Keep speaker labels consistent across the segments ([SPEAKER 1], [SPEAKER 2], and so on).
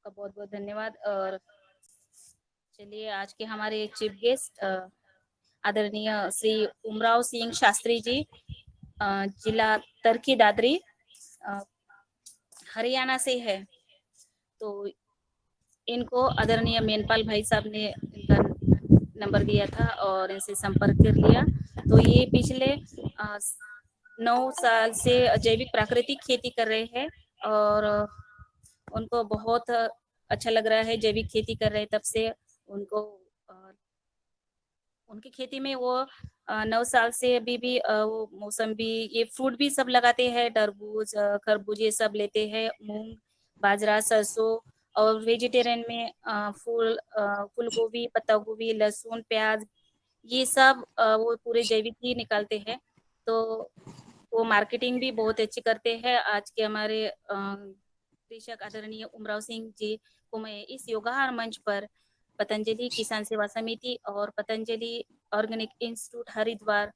[SPEAKER 1] आपका बहुत बहुत धन्यवाद। और चलिए, आज के हमारे चीफ गेस्ट आदरणीय श्री उमराव सिंह शास्त्री जी, जिला तरकी दादरी, अ, हरियाणा से है। तो इनको आदरणीय मेनपाल भाई साहब ने इनका नंबर दिया था और इनसे संपर्क कर लिया। तो ये पिछले 9 साल से जैविक प्राकृतिक खेती कर रहे हैं और उनको बहुत अच्छा लग रहा है। जैविक खेती कर रहे हैं तब से उनको उनकी खेती में वो 9 साल से अभी भी वो मौसम्बी, ये फ्रूट भी सब लगाते हैं, तरबूज, खरबूज, ये सब लेते हैं, मूंग, बाजरा, सरसों। और वेजिटेरियन में फूल गोभी, पत्ता गोभी, लहसुन, प्याज, ये सब वो पूरे जैविक ही निकालते हैं। तो वो मार्केटिंग भी बहुत अच्छी करते हैं। आज के हमारे कृषक आदरणीय उमराव सिंह जी को मैं इस योगाहार मंच पर पतंजलि किसान सेवा समिति और पतंजलि ऑर्गेनिक इंस्टीट्यूट हरिद्वार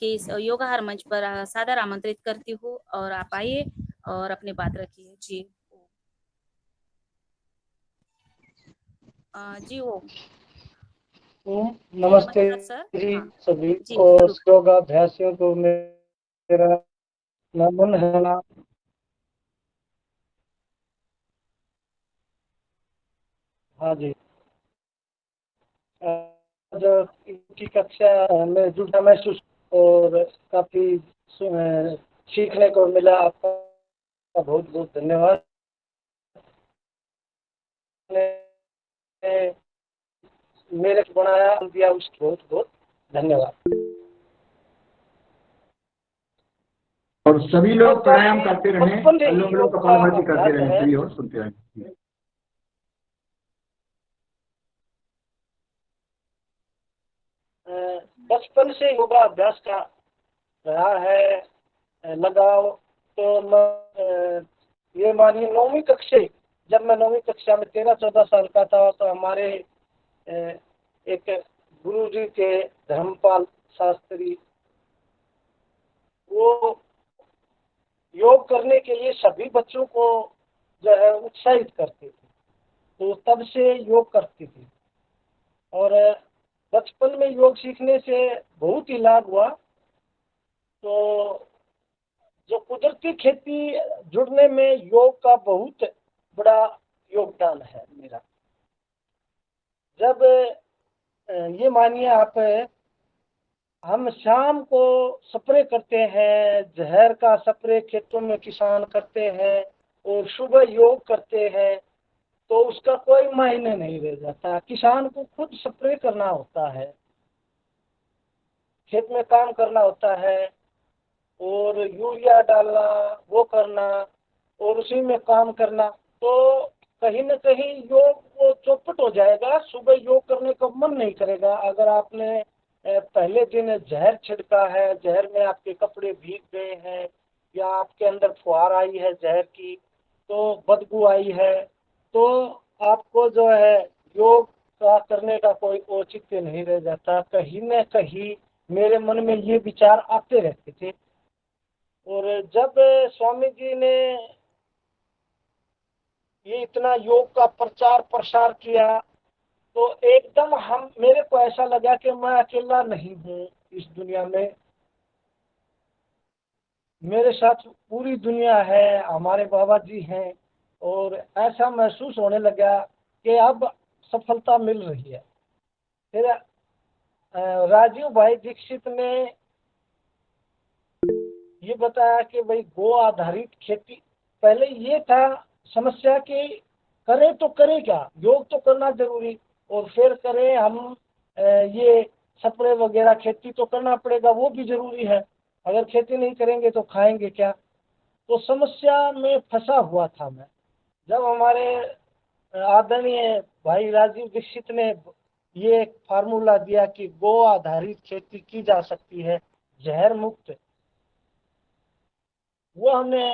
[SPEAKER 1] के इस योगाहार मंच पर सादर आमंत्रित करती हूँ और आप आइए और अपनी बात रखिए। जी जी वो जी,
[SPEAKER 2] नमस्ते
[SPEAKER 1] नमस्कार सर।
[SPEAKER 2] जी
[SPEAKER 1] हाँ
[SPEAKER 2] सभी,
[SPEAKER 1] जी,
[SPEAKER 2] और
[SPEAKER 1] शुरू।
[SPEAKER 2] योगाभ्यासियों को मेरा नमन है ना। हाँ जी, आज की कक्षा में जुड़ा महसूस और काफी सीखने को मिला। आपका बहुत बहुत धन्यवाद। मेरे को बनाया दिया, उसको बहुत बहुत धन्यवाद।
[SPEAKER 3] और सभी लोग प्राणायाम करते रहें,
[SPEAKER 2] बचपन से ही
[SPEAKER 3] अनुलोम विलोम
[SPEAKER 2] योग का
[SPEAKER 3] कपालभाति करते
[SPEAKER 2] अभ्यास
[SPEAKER 3] रहें
[SPEAKER 2] है।
[SPEAKER 3] सभी और सुनते रहें।
[SPEAKER 2] बचपन से योगा अभ्यास का रहा है लगाव। तो ये मानिए 9वीं कक्षा, जब मैं 9वीं कक्षा में 13-14 साल का था, तो हमारे एक गुरु जी थे, धर्मपाल शास्त्री, वो योग करने के लिए सभी बच्चों को जो है उत्साहित करते थे। तो तब से योग करते थे और बचपन में योग सीखने से बहुत ही लाभ हुआ। तो जो कुदरती खेती जुड़ने में योग का बहुत बड़ा योगदान है मेरा। जब ये मानिए आप, हम शाम को स्प्रे करते हैं, जहर का स्प्रे खेतों में किसान करते हैं, और सुबह योग करते हैं, तो उसका कोई मायने नहीं रह जाता। किसान को खुद स्प्रे करना होता है, खेत में काम करना होता है, और यूरिया डालना, वो करना, और उसी में काम करना। तो कहीं न कहीं योग वो चौपट हो जाएगा, सुबह योग करने का मन नहीं करेगा। अगर आपने पहले दिन जहर छिड़का है, जहर में आपके कपड़े भीग गए हैं, या आपके अंदर फुहार आई है जहर की, तो बदबू आई है, तो आपको जो है योग का करने का कोई औचित्य नहीं रह जाता। कहीं न कहीं मेरे मन में ये विचार आते रहते थे। और जब स्वामी जी ने ये इतना योग का प्रचार प्रसार किया, तो एकदम हम मेरे को ऐसा लगा कि मैं अकेला नहीं हूँ इस दुनिया में, मेरे साथ पूरी दुनिया है, हमारे बाबा जी हैं। और ऐसा महसूस होने लगा कि अब सफलता मिल रही है। फिर राजीव भाई दीक्षित ने ये बताया कि भाई गो आधारित खेती, पहले ये था समस्या कि करें तो करें क्या, योग तो करना जरूरी, और फिर करें हम ये स्प्रे वगैरह, खेती तो करना पड़ेगा, वो भी जरूरी है। अगर खेती नहीं करेंगे तो खाएंगे क्या। तो समस्या में फंसा हुआ था मैं। जब हमारे आदरणीय भाई राजीव दीक्षित ने ये एक फार्मूला दिया कि गो आधारित खेती की जा सकती है, जहर मुक्त, वो हमने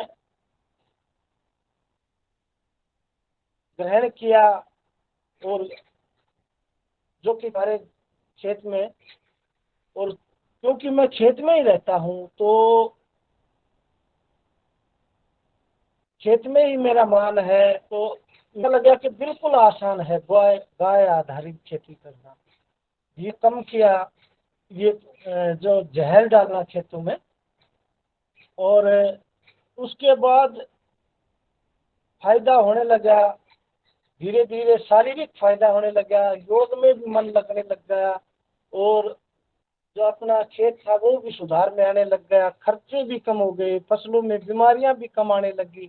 [SPEAKER 2] ग्रहण किया। और जो कि हमारे खेत में, और क्योंकि मैं खेत में ही रहता हूँ, तो खेत में ही मेरा मान है, तो मुझे लगा कि बिल्कुल आसान है गाय गाय आधारित खेती करना। ये कम किया, ये जो जहर डालना खेतों में, और उसके बाद फायदा होने लगा। धीरे धीरे शारीरिक फायदा होने लगा, योग में भी मन लगने लग गया, और जो अपना खेत था वो भी सुधार में आने लग गया, खर्चे भी कम हो गए, फसलों में बीमारियां भी कम आने लगी।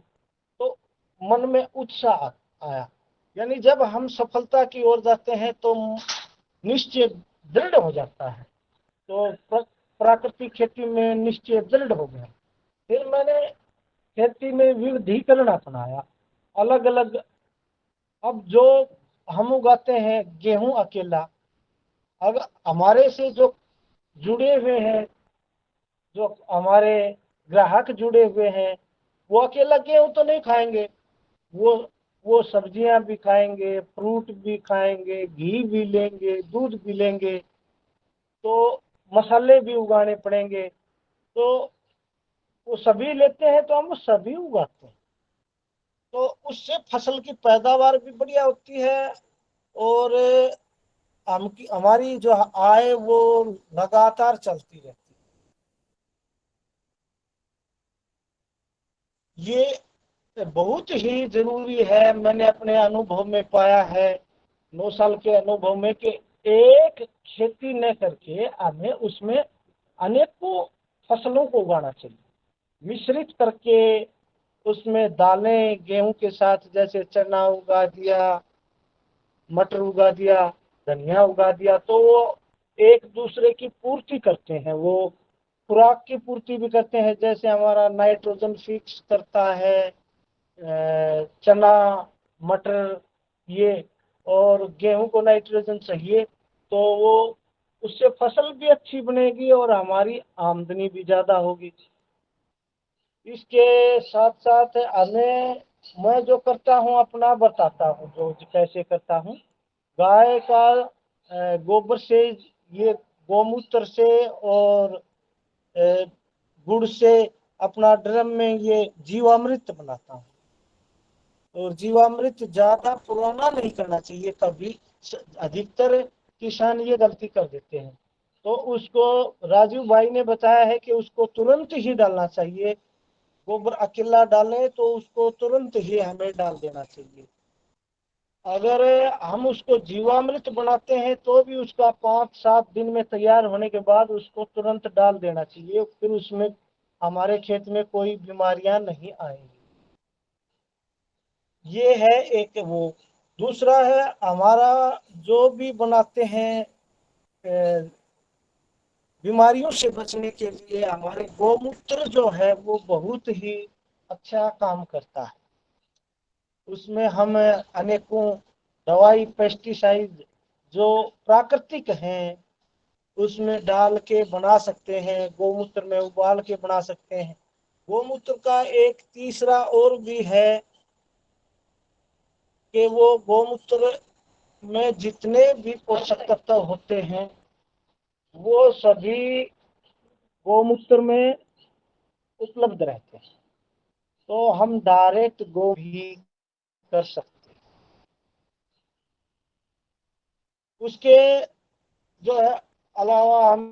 [SPEAKER 2] तो मन में उत्साह आया। यानी जब हम सफलता की ओर जाते हैं तो निश्चय दृढ़ हो जाता है। तो प्राकृतिक खेती में निश्चय दृढ़ हो गया। फिर मैंने खेती में विविधीकरण अपनाया, अलग अलग। अब जो हम उगाते हैं गेहूं अकेला, अगर हमारे से जो जुड़े हुए हैं, जो हमारे ग्राहक जुड़े हुए हैं, वो अकेला गेहूं तो नहीं खाएंगे। वो वो सब्जियां भी खाएंगे, फ्रूट भी खाएंगे, घी भी लेंगे, दूध भी लेंगे, तो मसाले भी उगाने पड़ेंगे। तो वो सभी लेते हैं तो हम सभी उगाते हैं, तो उससे फसल की पैदावार भी बढ़िया होती है, और हमारी जो आय वो लगातार चलती रहती है। ये बहुत ही जरूरी है। मैंने अपने अनुभव में पाया है, 9 साल के अनुभव में, कि एक खेती न करके हमें उसमें अनेकों फसलों को उगाना चाहिए, मिश्रित करके। उसमें दालें गेहूं के साथ, जैसे चना उगा दिया, मटर उगा दिया, धनिया उगा दिया, तो वो एक दूसरे की पूर्ति करते हैं, वो खुराक की पूर्ति भी करते हैं। जैसे हमारा नाइट्रोजन फिक्स करता है चना, मटर, ये, और गेहूं को नाइट्रोजन चाहिए, तो वो उससे फसल भी अच्छी बनेगी और हमारी आमदनी भी ज़्यादा होगी। इसके साथ साथ हमें, मैं जो करता हूँ अपना बताता हूँ, जो कैसे करता हूँ। गाय का गोबर से, ये गोमूत्र से और गुड़ से अपना ड्रम में ये जीवामृत बनाता हूँ। और जीवामृत ज्यादा पुराना नहीं करना चाहिए कभी। अधिकतर किसान ये गलती कर देते हैं। तो उसको राजू भाई ने बताया है कि उसको तुरंत ही डालना चाहिए। गोबर अकेला डालें तो उसको तुरंत ही हमें डाल देना चाहिए। अगर हम उसको जीवामृत बनाते हैं तो भी उसका 5-7 दिन में तैयार होने के बाद उसको तुरंत डाल देना चाहिए, फिर उसमें हमारे खेत में कोई बीमारियां नहीं आएंगी। ये है एक वो। दूसरा है हमारा, जो भी बनाते हैं बीमारियों से बचने के लिए, हमारे गोमूत्र जो है वो बहुत ही अच्छा काम करता है। उसमें हम अनेकों दवाई, पेस्टिसाइड जो प्राकृतिक हैं उसमें डाल के बना सकते हैं, गोमूत्र में उबाल के बना सकते हैं। गोमूत्र का एक तीसरा और भी है कि वो गोमूत्र में जितने भी पोषक तत्व होते हैं वो सभी गोमूत्र में उपलब्ध रहते हैं। तो हम डायरेक्ट गो भी कर सकते हैं। उसके जो है अलावा हम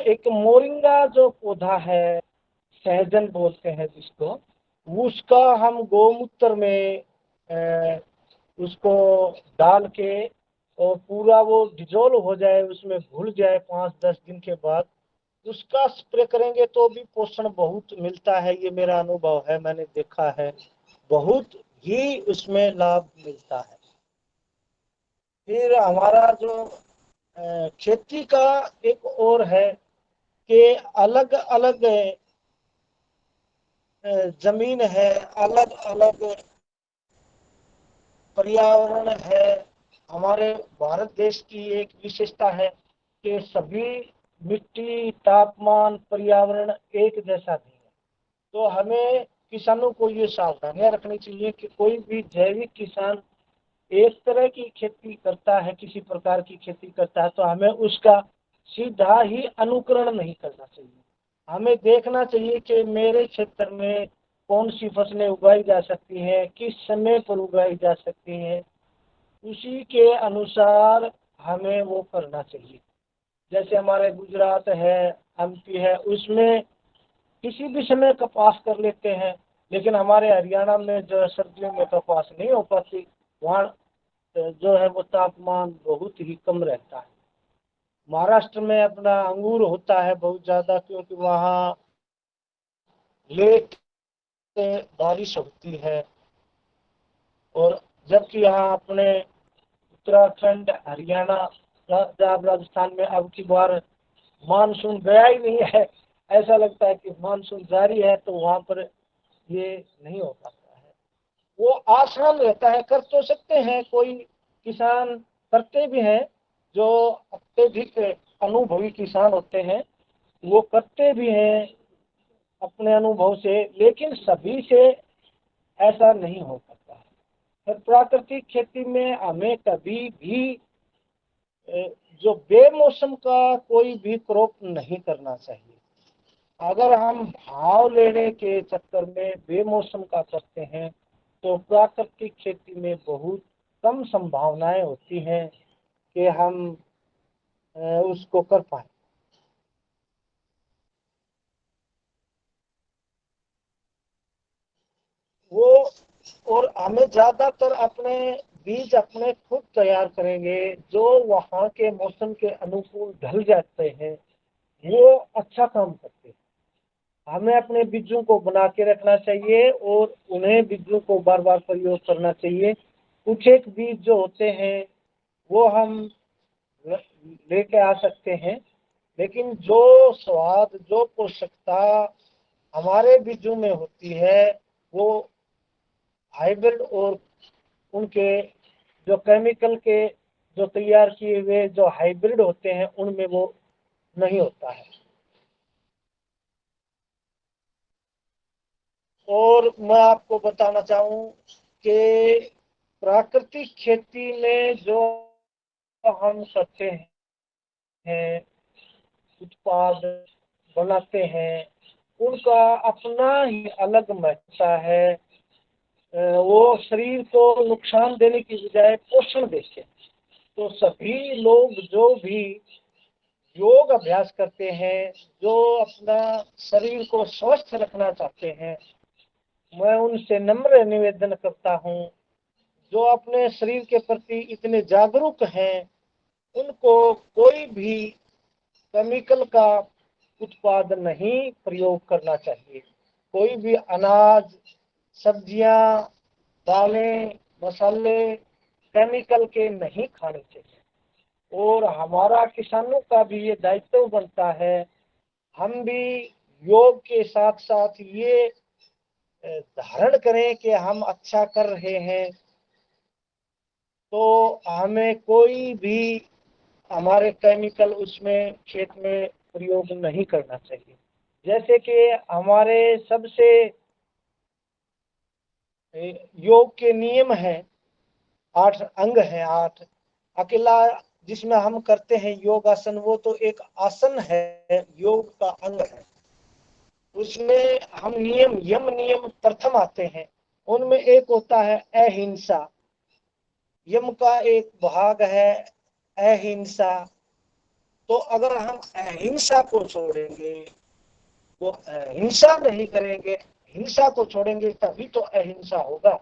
[SPEAKER 2] एक मोरिंगा जो पौधा है, सहजन बोलते हैं जिसको, उसका हम गोमूत्र में उसको डाल के, और पूरा वो डिजोल्व हो जाए, उसमें घुल जाए 5-10 दिन के बाद, उसका स्प्रे करेंगे तो भी पोषण बहुत मिलता है। ये मेरा अनुभव है, मैंने देखा है, बहुत ही उसमें लाभ मिलता है। फिर हमारा जो खेती का एक और है कि अलग अलग जमीन है, अलग अलग पर्यावरण है। हमारे भारत देश की एक विशेषता है कि सभी मिट्टी, तापमान, पर्यावरण एक जैसा नहीं है। तो हमें किसानों को ये सावधानियां रखनी चाहिए कि कोई भी जैविक किसान एक तरह की खेती करता है, किसी प्रकार की खेती करता है, तो हमें उसका सीधा ही अनुकरण नहीं करना चाहिए। हमें देखना चाहिए कि मेरे क्षेत्र में कौन सी फसलें उगाई जा सकती हैं, किस समय पर उगाई जा सकती हैं, उसी के अनुसार हमें वो करना चाहिए। जैसे हमारे गुजरात है, एमपी है, उसमें किसी भी समय कपास कर लेते हैं, लेकिन हमारे हरियाणा में जो है सर्दियों में कपास नहीं हो पाती। वहाँ जो है वो तापमान बहुत ही कम रहता है। महाराष्ट्र में अपना अंगूर होता है बहुत ज़्यादा, क्योंकि वहाँ लेट से बारिश होती है। और जबकि यहाँ अपने उत्तराखंड, हरियाणा, पंजाब, राजस्थान में अब की बार मानसून गया ही नहीं है। ऐसा लगता है कि मानसून जारी है, तो वहाँ पर ये नहीं हो पाता है। वो आसान रहता है, कर तो सकते हैं, कोई किसान करते भी हैं, जो अत्यधिक अनुभवी किसान होते हैं वो करते भी हैं अपने अनुभव से, लेकिन सभी से ऐसा नहीं हो पाता है। फिर प्राकृतिक खेती में हमें कभी भी जो बेमौसम का कोई भी क्रॉप नहीं करना चाहिए। अगर हम भाव लेने के चक्कर में बेमौसम का करते हैं तो प्राकृतिक खेती में बहुत कम संभावनाएं होती हैं कि हम उसको कर पाए। वो और हमें ज्यादातर अपने बीज अपने खुद तैयार करेंगे जो वहाँ के मौसम के अनुकूल ढल जाते हैं, वो अच्छा काम करते हैं। हमें अपने बीजों को बना के रखना चाहिए और उन्हें बीजों को बार बार प्रयोग करना चाहिए। कुछ एक बीज जो होते हैं वो हम लेके आ सकते हैं, लेकिन जो स्वाद, जो पोषकता हमारे बीजों में होती है वो हाइब्रिड और उनके जो केमिकल के जो तैयार किए हुए जो हाइब्रिड होते हैं उनमें वो नहीं होता है। और मैं आपको बताना चाहूँ कि प्राकृतिक खेती में जो हम करते हैं, उत्पाद बनाते हैं, उनका अपना ही अलग महत्व है। वो शरीर को नुकसान देने की बजाय पोषण देते हैं। तो सभी लोग जो भी योग अभ्यास करते हैं, जो अपना शरीर को स्वस्थ रखना चाहते हैं, मैं उनसे नम्र निवेदन करता हूँ, जो अपने शरीर के प्रति इतने जागरूक हैं, उनको कोई भी केमिकल का उत्पाद नहीं प्रयोग करना चाहिए। कोई भी अनाज, सब्जियां, दालें, मसाले केमिकल के नहीं खाने चाहिए। और हमारा किसानों का भी ये दायित्व बनता है, हम भी योग के साथ साथ ये धारण करें कि हम अच्छा कर रहे हैं, तो हमें कोई भी हमारे केमिकल उसमें खेत में प्रयोग नहीं करना चाहिए। जैसे कि हमारे सबसे योग के नियम हैं, 8 अंग हैं, 8। अकेला जिसमें हम करते हैं योगासन, वो तो एक आसन है, योग का अंग है। उसमें हम नियम, यम नियम प्रथम आते हैं। उनमें एक होता है अहिंसा। यम का एक भाग है अहिंसा। तो अगर हम अहिंसा को छोड़ेंगे, वो हिंसा नहीं करेंगे, हिंसा को छोड़ेंगे तभी तो अहिंसा होगा।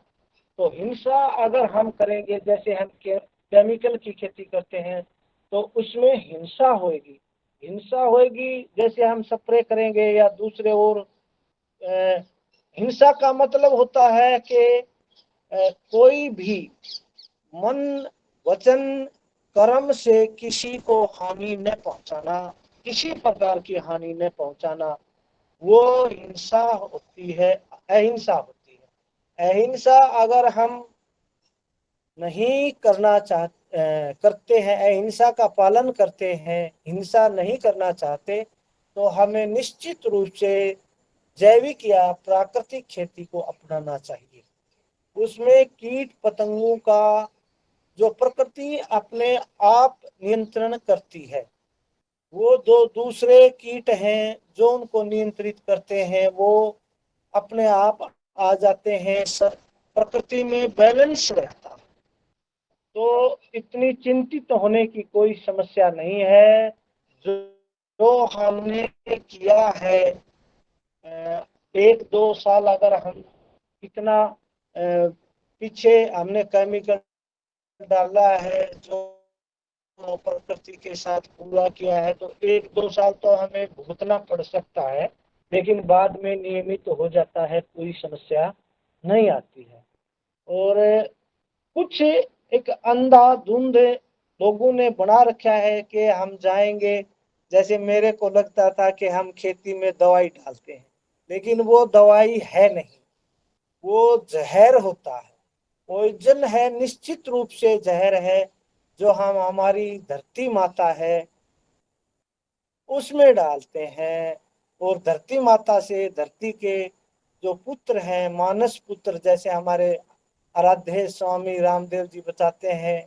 [SPEAKER 2] तो हिंसा अगर हम करेंगे, जैसे हम केमिकल की खेती करते हैं तो उसमें हिंसा होगी। हिंसा होगी जैसे हम स्प्रे करेंगे या दूसरे और हिंसा का मतलब होता है कि कोई भी मन, वचन, कर्म से किसी को हानि न पहुंचाना, किसी प्रकार की हानि न पहुंचाना, वो हिंसा होती है, अहिंसा होती है। अहिंसा अगर हम नहीं करते हैं, अहिंसा का पालन करते हैं, हिंसा नहीं करना चाहते, तो हमें निश्चित रूप से जैविक या प्राकृतिक खेती को अपनाना चाहिए। उसमें कीट पतंगों का जो प्रकृति अपने आप नियंत्रण करती है, वो जो दूसरे कीट हैं जो उनको नियंत्रित करते हैं वो अपने आप आ जाते हैं, प्रकृति में बैलेंस रहता है। तो इतनी चिंतित होने की कोई समस्या नहीं है। जो जो हमने किया है, 1-2 साल अगर हम इतना पीछे हमने केमिकल डाला है, जो प्रकृति के साथ पूरा किया है, तो 1-2 साल तो हमें भुगतना पड़ सकता है, लेकिन बाद में नियमित हो जाता है, कोई समस्या नहीं आती है। और कुछ एक अंधाधुंध लोगों ने बना रखा है कि हम जाएंगे, जैसे मेरे को लगता था कि हम खेती में दवाई डालते हैं, लेकिन वो दवाई है नहीं, वो जहर होता है, पॉइजन है, निश्चित रूप से जहर है, जो हम हमारी धरती माता है उसमें डालते हैं। और धरती माता से धरती के जो पुत्र हैं, मानस पुत्र, जैसे हमारे आराध्य स्वामी रामदेव जी बताते हैं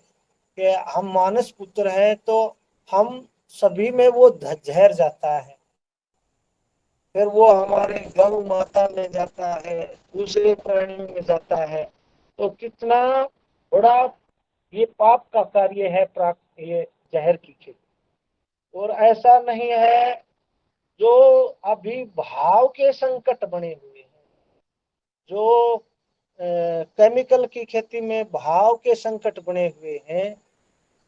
[SPEAKER 2] कि हम मानस पुत्र हैं, तो हम सभी में वो जहर जाता है, फिर वो हमारे गौ माता में जाता है, दूसरे प्राणियों में जाता है। तो कितना बड़ा ये पाप का कार्य है ये जहर की खेती। और ऐसा नहीं है, जो अभी भाव के संकट बने हुए हैं, जो केमिकल की खेती में भाव के संकट बने हुए हैं,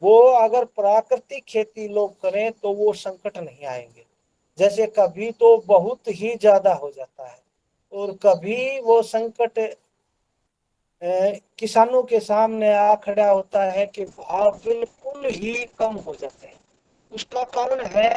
[SPEAKER 2] वो अगर प्राकृतिक खेती लोग करें तो वो संकट नहीं आएंगे। जैसे कभी तो बहुत ही ज्यादा हो जाता है, और कभी वो संकट किसानों के सामने आ खड़ा होता है कि भाव बिल्कुल ही कम हो जाते हैं। उसका कारण है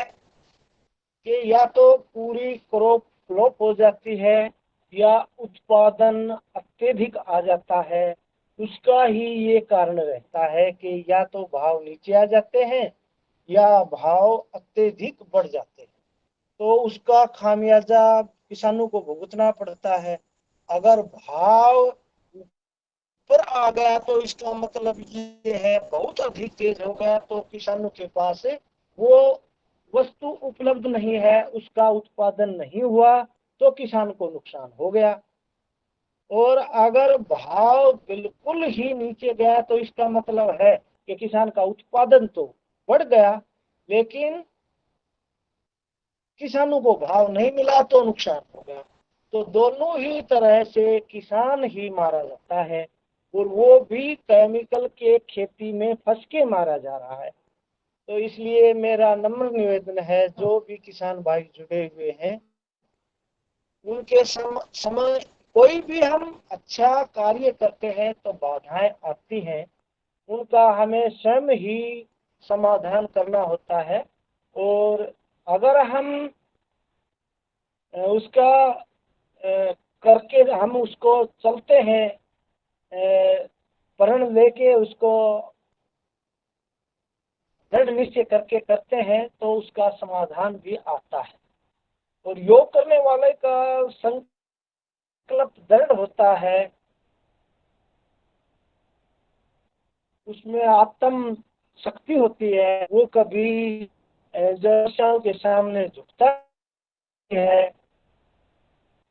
[SPEAKER 2] कि या तो पूरी क्रॉप फ्लॉप हो जाती है, या उत्पादन अत्यधिक आ जाता है। उसका ही ये कारण रहता है कि या तो भाव नीचे आ जाते हैं, या भाव अत्यधिक बढ़ जाते हैं। तो उसका खामियाजा किसानों को भुगतना पड़ता है। अगर भाव ऊपर आ गया तो इसका मतलब ये है, बहुत अधिक तेज हो गया तो किसानों के पास वो वस्तु उपलब्ध नहीं है, उसका उत्पादन नहीं हुआ, तो किसान को नुकसान हो गया। और अगर भाव बिल्कुल ही नीचे गया तो इसका मतलब है कि किसान का उत्पादन तो बढ़ गया, लेकिन किसानों को भाव नहीं मिला तो नुकसान हो गया। तो दोनों ही तरह से किसान ही मारा जाता है, और वो भी केमिकल के खेती में फंस के मारा जा रहा है। तो इसलिए मेरा नम्र निवेदन है, जो भी किसान भाई जुड़े हुए हैं, उनके समय कोई भी हम अच्छा कार्य करते हैं तो बाधाएं आती हैं, उनका हमें स्वयं ही समाधान करना होता है। और अगर हम उसका करके हम उसको चलते हैं, प्रण लेके उसको दृढ़ निश्चय करके करते हैं, तो उसका समाधान भी आता है। और योग करने वाले का संकल्प दृढ़ होता है, उसमें आत्म शक्ति होती है, वो कभी समस्याओं के सामने झुकता है।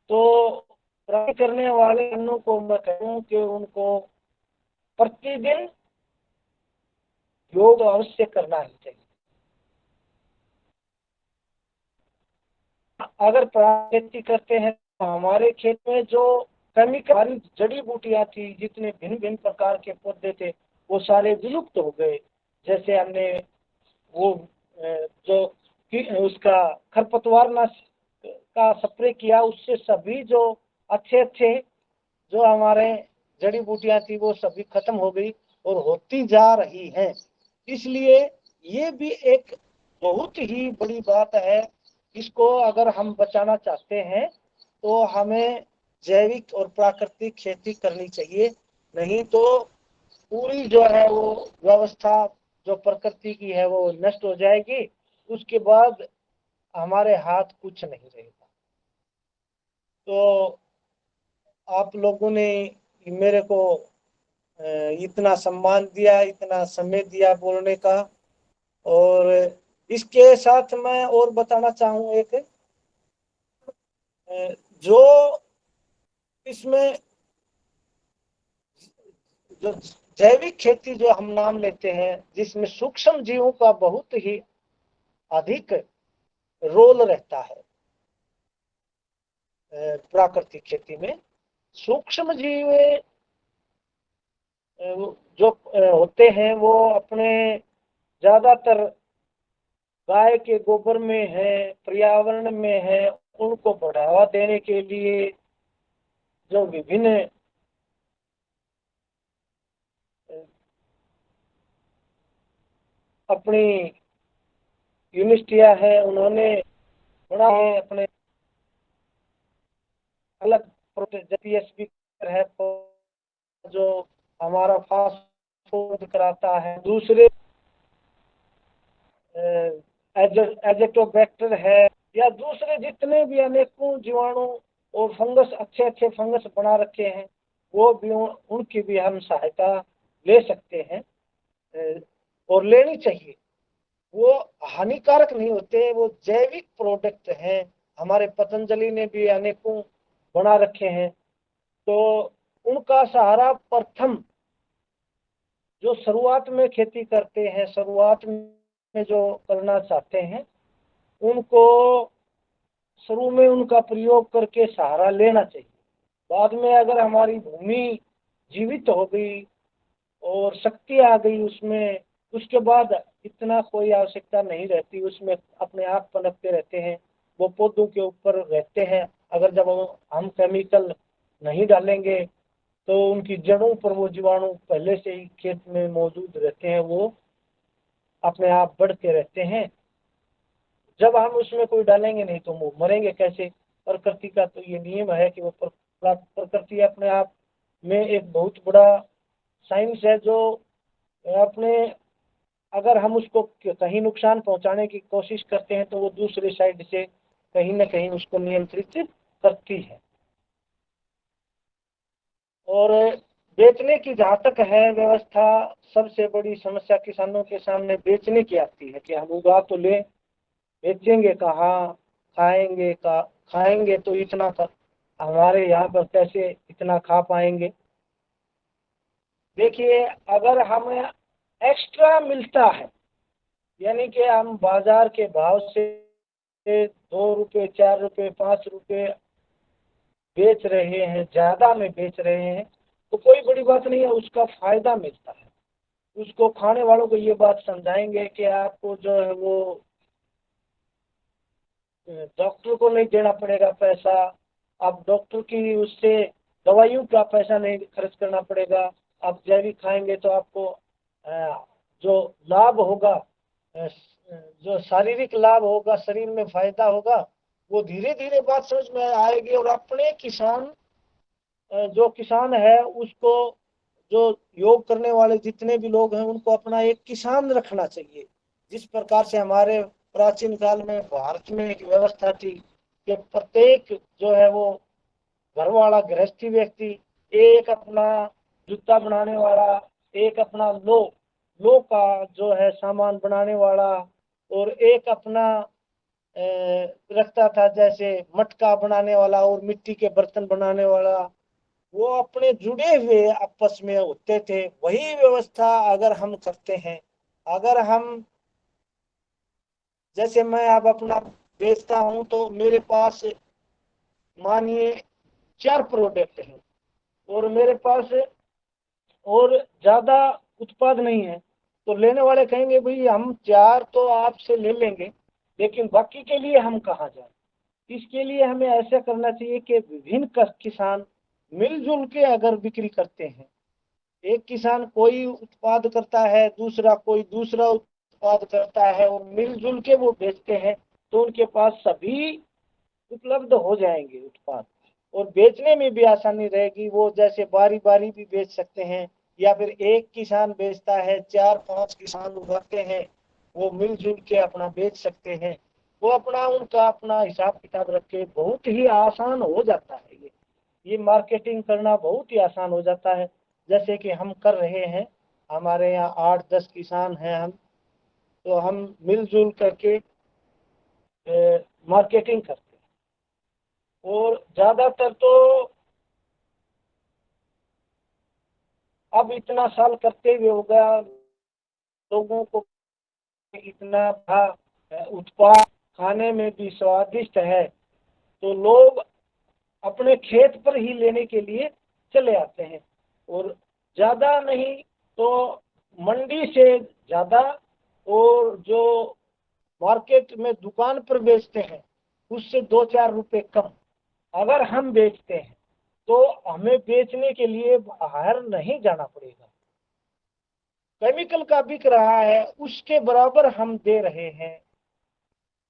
[SPEAKER 2] तो ट्राई करने वाले को मैं कहूँ कि उनको प्रतिदिन योग अवश्य करना ही चाहिए। अगर खेती करते हैं तो हमारे खेत में जो केमिकल जड़ी बूटियां थी, जितने भिन्न भिन्न प्रकार के पौधे थे, वो सारे विलुप्त हो गए। जैसे हमने वो जो उसका खरपतवार नाश का स्प्रे किया, उससे सभी जो अच्छे अच्छे जो हमारे जड़ी बूटियां थी वो सभी खत्म हो गई और होती जा रही हैं। इसलिए ये भी एक बहुत ही बड़ी बात है। इसको अगर हम बचाना चाहते हैं तो हमें जैविक और प्राकृतिक खेती करनी चाहिए, नहीं तो पूरी जो है वो व्यवस्था जो प्रकृति की है वो नष्ट हो जाएगी। उसके बाद हमारे हाथ कुछ नहीं रहेगा। तो आप लोगों ने मेरे को इतना सम्मान दिया, इतना समय दिया बोलने का, और इसके साथ मैं और बताना चाहूँ एक जो इसमें जो जैविक खेती जो हम नाम लेते हैं, जिसमें सूक्ष्म जीवों का बहुत ही अधिक रोल रहता है। प्राकृतिक खेती में सूक्ष्म जीव जो होते हैं वो अपने ज्यादातर गाय के गोबर में है, पर्यावरण में है, उनको बढ़ावा देने के लिए जो विभिन्न अपनी यूनिवर्सिटियां है, उन्होंने बड़ा है अपने अलग प्रोजेक्ट पीएसबी है जो हमारा फास्ट फूड कराता है, दूसरे एजेटोबैक्टर है, या दूसरे जितने भी अनेकों जीवाणु और फंगस, अच्छे अच्छे फंगस बना रखे हैं, वो भी उनकी भी हम सहायता ले सकते हैं और लेनी चाहिए। वो हानिकारक नहीं होते, वो जैविक प्रोडक्ट हैं। हमारे पतंजलि ने भी अनेकों बना रखे हैं, तो उनका सहारा प्रथम जो शुरुआत में खेती करते हैं, शुरुआत में जो करना चाहते हैं, उनको शुरू में उनका प्रयोग करके सहारा लेना चाहिए। बाद में अगर हमारी भूमि जीवित हो गई और शक्ति आ गई उसमें, उसके बाद इतना कोई आवश्यकता नहीं रहती, उसमें अपने आप पनपते रहते हैं, वो पौधों के ऊपर रहते हैं। अगर जब हम केमिकल नहीं डालेंगे तो उनकी जड़ों पर वो जीवाणु पहले से ही खेत में मौजूद रहते हैं, वो अपने आप बढ़ते रहते हैं। जब हम उसमें कोई डालेंगे नहीं तो वो मरेंगे कैसे। प्रकृति का तो ये नियम है कि वो प्रकृति अपने आप में एक बहुत बड़ा साइंस है, जो अपने अगर हम उसको कहीं नुकसान पहुंचाने की कोशिश करते हैं तो वो दूसरे साइड से कहीं ना कहीं उसको नियंत्रित करती है। और बेचने की जहाँ तक है व्यवस्था, सबसे बड़ी समस्या किसानों के सामने बेचने की आती है कि हम उगा तो ले, बेचेंगे कहाँ, खाएंगे का, खाएंगे तो इतना हमारे यहाँ पर कैसे इतना खा पाएंगे। देखिए, अगर हमें एक्स्ट्रा मिलता है, यानी कि हम बाजार के भाव से 2 रुपये, 4 रुपये, 5 रुपये बेच रहे हैं, ज्यादा में बेच रहे हैं, तो कोई बड़ी बात नहीं है, उसका फायदा मिलता है। उसको खाने वालों को ये बात समझाएंगे कि आपको जो है वो डॉक्टर को नहीं देना पड़ेगा पैसा, आप डॉक्टर की उससे दवाइयों का पैसा नहीं खर्च करना पड़ेगा। आप जैविक खाएंगे तो आपको जो लाभ होगा, जो शारीरिक लाभ होगा, शरीर में फायदा होगा, वो धीरे धीरे बात समझ में आएगी। और अपने किसान जो किसान है उसको, जो योग करने वाले जितने भी लोग हैं, उनको अपना एक किसान रखना चाहिए। जिस प्रकार से हमारे प्राचीन काल में भारत में एक व्यवस्था थी कि प्रत्येक जो है वो घर वाला गृहस्थी व्यक्ति, एक अपना जूता बनाने वाला, एक अपना लो का जो है सामान बनाने वाला, और एक अपना रखता था जैसे मटका बनाने वाला और मिट्टी के बर्तन बनाने वाला। वो अपने जुड़े हुए आपस में होते थे। वही व्यवस्था अगर हम करते हैं, अगर हम, जैसे मैं अब अपना बेचता हूं तो मेरे पास मानिए 4 प्रोडक्ट हैं और मेरे पास और ज्यादा उत्पाद नहीं है, तो लेने वाले कहेंगे भाई हम 4 तो आपसे ले लेंगे, लेकिन बाकी के लिए हम कहाँ जाए। इसके लिए हमें ऐसा करना चाहिए कि विभिन्न किसान मिलजुल के अगर बिक्री करते हैं, एक किसान कोई उत्पाद करता है, दूसरा कोई दूसरा उत्पाद करता है, और मिलजुल के वो बेचते हैं, तो उनके पास सभी उपलब्ध हो जाएंगे उत्पाद, और बेचने में भी आसानी रहेगी। वो जैसे बारी बारी भी बेच सकते हैं, या फिर एक किसान बेचता है, 4-5 किसान उगाते हैं, वो मिलजुल के अपना बेच सकते हैं। वो अपना उनका अपना हिसाब किताब रख के बहुत ही आसान हो जाता है। ये मार्केटिंग करना बहुत ही आसान हो जाता है, जैसे कि हम कर रहे हैं। हमारे यहाँ 8-10 किसान हैं हम, तो हम मिलजुल करके मार्केटिंग करते हैं। और ज़्यादातर तो अब इतना साल करते हुए हो गया, लोगों को इतना उत्पाद खाने में भी स्वादिष्ट है, तो लोग अपने खेत पर ही लेने के लिए चले आते हैं। और ज़्यादा नहीं तो मंडी से ज़्यादा, और जो मार्केट में दुकान पर बेचते हैं उससे 2-4 रुपए कम अगर हम बेचते हैं तो हमें बेचने के लिए बाहर नहीं जाना पड़ेगा। केमिकल का बिक रहा है उसके बराबर हम दे रहे हैं,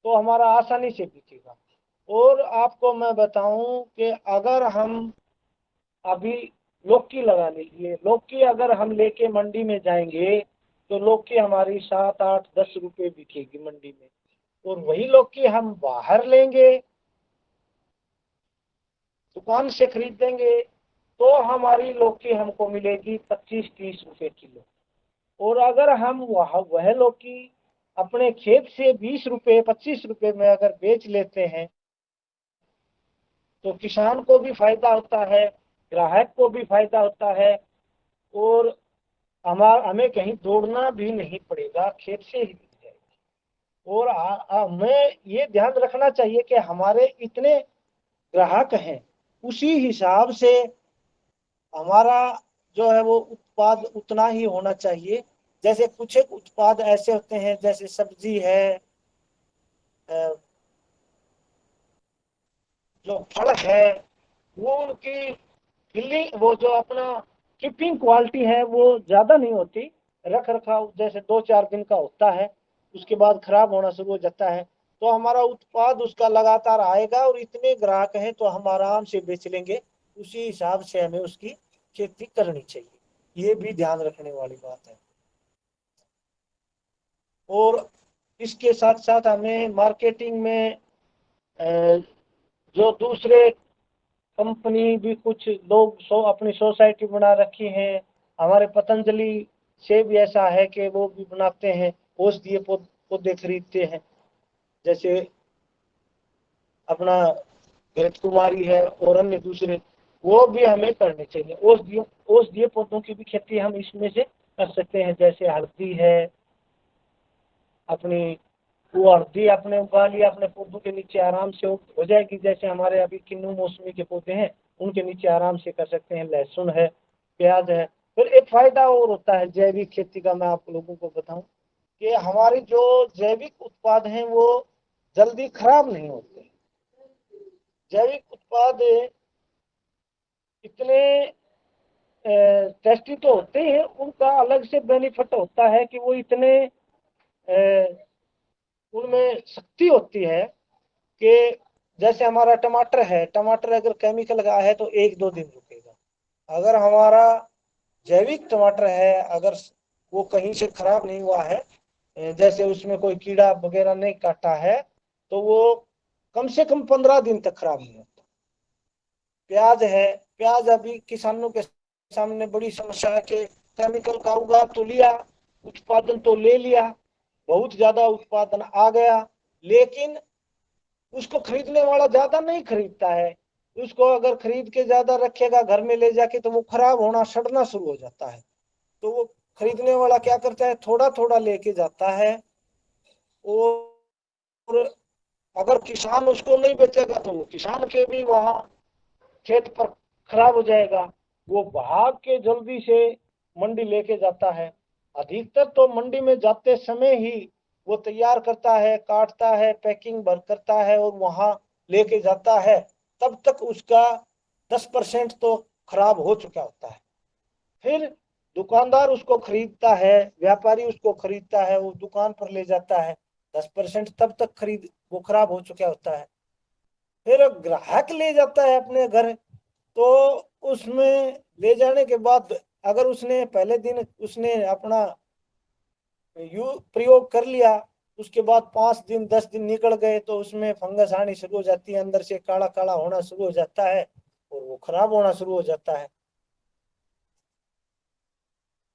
[SPEAKER 2] तो हमारा आसानी से बिकेगा। और आपको मैं बताऊं कि अगर हम अभी लौकी लगा लीजिए, लौकी अगर हम लेके मंडी में जाएंगे तो लौकी हमारी 7-8-10 रुपए बिकेगी मंडी में, और वही लौकी हम बाहर लेंगे, दुकान से खरीदेंगे, तो हमारी लौकी हमको मिलेगी 25-30 रुपए किलो। और अगर हम वह लौकी अपने खेत से 20 रुपए 25 रुपए में अगर बेच लेते हैं तो किसान को भी फायदा होता है, ग्राहक को भी फायदा होता है, और हमें कहीं दौड़ना भी नहीं पड़ेगा, खेत से ही बिक जाएगा। और हमें ये ध्यान रखना चाहिए कि हमारे इतने ग्राहक हैं, उसी हिसाब से हमारा जो है वो उत्पाद उतना ही होना चाहिए। जैसे कुछ एक उत्पाद ऐसे होते हैं, जैसे सब्जी है, जो फल है, वो उनकी फिलिंग, वो जो अपना कीपिंग क्वालिटी है वो ज़्यादा नहीं होती, रख रखाव जैसे 2-4 दिन का होता है, उसके बाद खराब होना शुरू हो जाता है। तो हमारा उत्पाद उसका लगातार आएगा और इतने ग्राहक हैं तो हम आराम से बेच लेंगे, उसी हिसाब से हमें उसकी खेती करनी चाहिए, ये भी ध्यान रखने वाली बात है। और इसके साथ साथ हमें मार्केटिंग में जो दूसरे कंपनी भी कुछ लोग अपनी सोसाइटी बना रखी है, हमारे पतंजलि से भी ऐसा है कि वो भी बनाते हैं, औषधीय पौधे खरीदते हैं, जैसे अपना घृत कुमारी है और अन्य दूसरे, वो भी हमें करने चाहिए। औषधीय पौधों की भी खेती हम इसमें से कर सकते हैं, जैसे हल्दी है, अपनी वो हल्दी अपने उगा लिया, अपने पौधों के नीचे आराम से हो जाएगी। जैसे हमारे अभी किन्नू मौसमी के पौधे हैं, उनके नीचे आराम से कर सकते हैं। लहसुन है, प्याज है। फिर एक फायदा और होता है जैविक खेती का, मैं आप लोगों को बताऊं कि हमारे जो जैविक उत्पाद हैं वो जल्दी खराब नहीं होते। जैविक उत्पाद इतने टेस्टी तो होते हैं, उनका अलग से बेनिफिट होता है कि वो इतने उनमें शक्ति होती है कि जैसे हमारा टमाटर है, टमाटर अगर केमिकल का है तो 1-2 दिन रुकेगा। अगर हमारा जैविक टमाटर है, अगर वो कहीं से खराब नहीं हुआ है, जैसे उसमें कोई कीड़ा वगैरह नहीं काटा है, तो वो कम से कम 15 दिन तक खराब नहीं होता। प्याज है, प्याज अभी किसानों के सामने बड़ी समस्या है कि केमिकल का उगा तो लिया, उत्पादन तो ले लिया, बहुत ज्यादा उत्पादन आ गया, लेकिन उसको खरीदने वाला ज्यादा नहीं खरीदता है। उसको अगर खरीद के ज्यादा रखेगा घर में ले जाके तो वो खराब होना, सड़ना शुरू हो जाता है। तो वो खरीदने वाला क्या करता है, थोड़ा थोड़ा लेके जाता है, और अगर किसान उसको नहीं बेचेगा तो वो किसान के भी वहां खेत पर खराब हो जाएगा। वो भाग के जल्दी से मंडी लेके जाता है। अधिकतर तो मंडी में जाते समय ही वो तैयार करता है, काटता है, पैकिंग भर करता है और वहां लेके जाता है। तब तक उसका 10% तो खराब हो चुका होता है। फिर दुकानदार उसको खरीदता है, व्यापारी उसको खरीदता है, वो दुकान पर ले जाता है, 10% तब तक खरीद वो खराब हो चुका होता है। फिर ग्राहक ले जाता है अपने घर, तो उसमें ले जाने के बाद अगर उसने पहले दिन उसने अपना प्रयोग कर लिया, उसके बाद 5 दिन 10 दिन निकल गए तो उसमें फंगस आनी शुरू हो जाती है, अंदर से काला काला होना शुरू हो जाता है और वो खराब होना शुरू हो जाता है।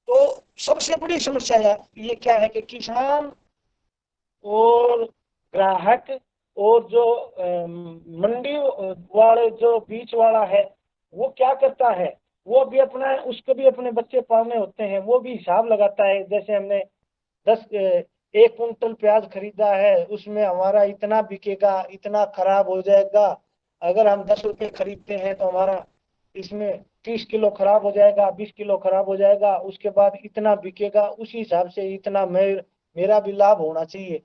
[SPEAKER 2] तो सबसे बड़ी समस्या ये क्या है कि किसान और ग्राहक और जो मंडी वाले जो बीच वाला है वो क्या करता है, वो भी अपना, उसको भी अपने बच्चे पालने होते हैं, वो भी हिसाब लगाता है। जैसे हमने 1 कुंटल प्याज खरीदा है, उसमें हमारा इतना बिकेगा, इतना खराब हो जाएगा। अगर हम 10 रुपए खरीदते हैं तो हमारा इसमें 30 किलो खराब हो जाएगा, 20 किलो खराब हो जाएगा, उसके बाद इतना बिकेगा, उसी हिसाब से इतना मेरा भी लाभ होना चाहिए।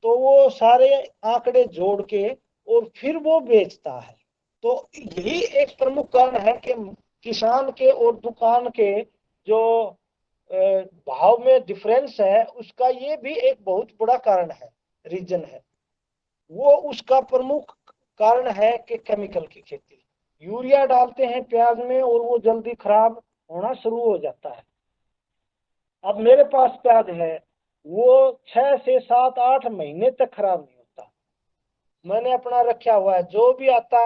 [SPEAKER 2] तो वो सारे आंकड़े जोड़ के और फिर वो बेचता है। तो यही एक प्रमुख कारण है कि किसान के और दुकान के जो भाव में डिफरेंस है, उसका ये भी एक बहुत बड़ा कारण है, रीजन है। वो उसका प्रमुख कारण है कि केमिकल की खेती, यूरिया डालते हैं प्याज में और वो जल्दी खराब होना शुरू हो जाता है। अब मेरे पास प्याज है, वो 6 से 7 8 महीने तक खराब नहीं होता। मैंने अपना रखा हुआ है, जो भी आता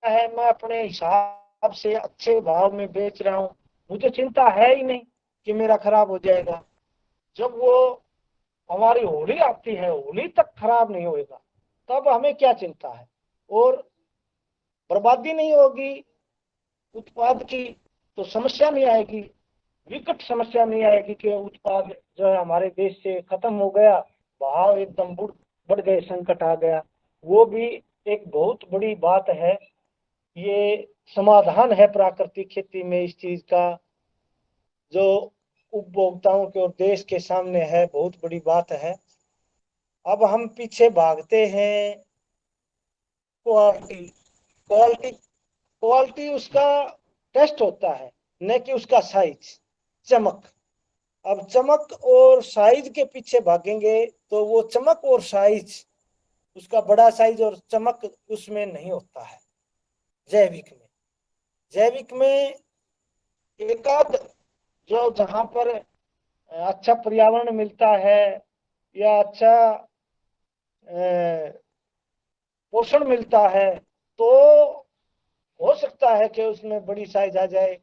[SPEAKER 2] है मैं अपने हिसाब से अच्छे भाव में बेच रहा हूँ। मुझे चिंता है ही नहीं कि मेरा खराब हो जाएगा। जब वो हमारी होली आती है, होली तक खराब नहीं होएगा, तब हमें क्या चिंता है। और बर्बादी नहीं होगी उत्पाद की, तो समस्या नहीं आएगी, विकट समस्या नहीं आएगी कि उत्पाद जो है हमारे देश से खत्म हो गया, भाव एकदम बढ़ गए, संकट आ गया। वो भी एक बहुत बड़ी बात है। ये समाधान है प्राकृतिक खेती में इस चीज का, जो उपभोक्ताओं के और देश के सामने है, बहुत बड़ी बात है। अब हम पीछे भागते हैं क्वालिटी। क्वालिटी क्वालिटी उसका टेस्ट होता है, न कि उसका साइज, चमक। अब चमक और साइज के पीछे भागेंगे तो वो चमक और साइज, उसका बड़ा साइज और चमक उसमें नहीं होता है। जैविक में एकाध जो जहां पर अच्छा पर्यावरण मिलता है या अच्छा पोषण मिलता है, तो हो सकता है कि उसमें बड़ी साइज आ जाए,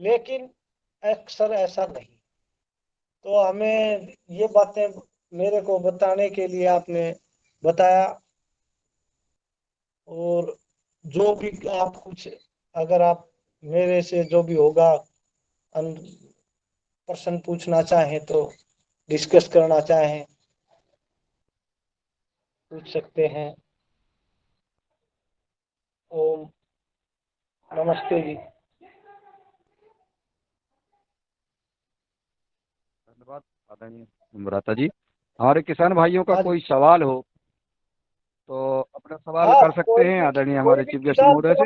[SPEAKER 2] लेकिन अक्सर ऐसा नहीं। तो हमें ये बातें मेरे को बताने के लिए आपने बताया। और जो भी आप कुछ, अगर आप मेरे से जो भी होगा प्रश्न पूछना चाहें तो, डिस्कस करना चाहें, पूछ सकते हैं। ओम नमस्ते जी।
[SPEAKER 4] धन्यवाद आदरणीय भ्राता जी। हमारे किसान भाइयों का
[SPEAKER 2] हाँ
[SPEAKER 4] कोई सवाल हो तो अपना सवाल
[SPEAKER 2] हाँ,
[SPEAKER 4] कर सकते हैं आदरणीय
[SPEAKER 2] कोई
[SPEAKER 4] हमारे
[SPEAKER 2] भी
[SPEAKER 4] चीफ गेस्ट
[SPEAKER 2] किसान
[SPEAKER 4] महोदय से।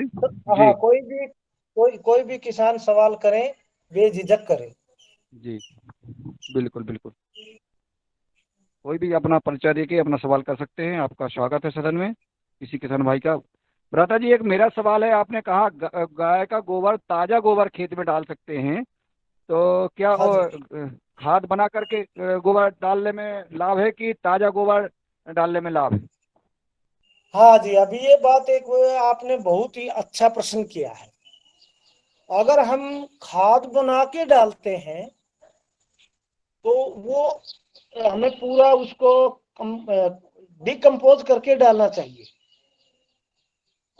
[SPEAKER 2] हाँ,
[SPEAKER 4] जी
[SPEAKER 2] कोई भी किसान सवाल करें, बेझिझक करें।
[SPEAKER 4] जी, बिल्कुल बिल्कुल। कोई भी अपना परिचय देके अपना सवाल कर सकते हैं। आपका स्वागत है सदन में किसी किसान भाई का। भ्राता जी, एक मेरा सवाल है। आपने कहा गाय का गोबर, ताजा गोबर खेत में डाल सकते हैं, तो क्या
[SPEAKER 2] हाँ जी।
[SPEAKER 4] खाद बना करके गोबर डालने में लाभ है कि ताजा गोबर डालने में लाभ है?
[SPEAKER 2] हाँ जी, अभी ये बात एक आपने बहुत ही अच्छा प्रश्न किया है। अगर हम खाद बना के डालते हैं तो वो हमें पूरा उसको डिकम्पोज करके डालना चाहिए।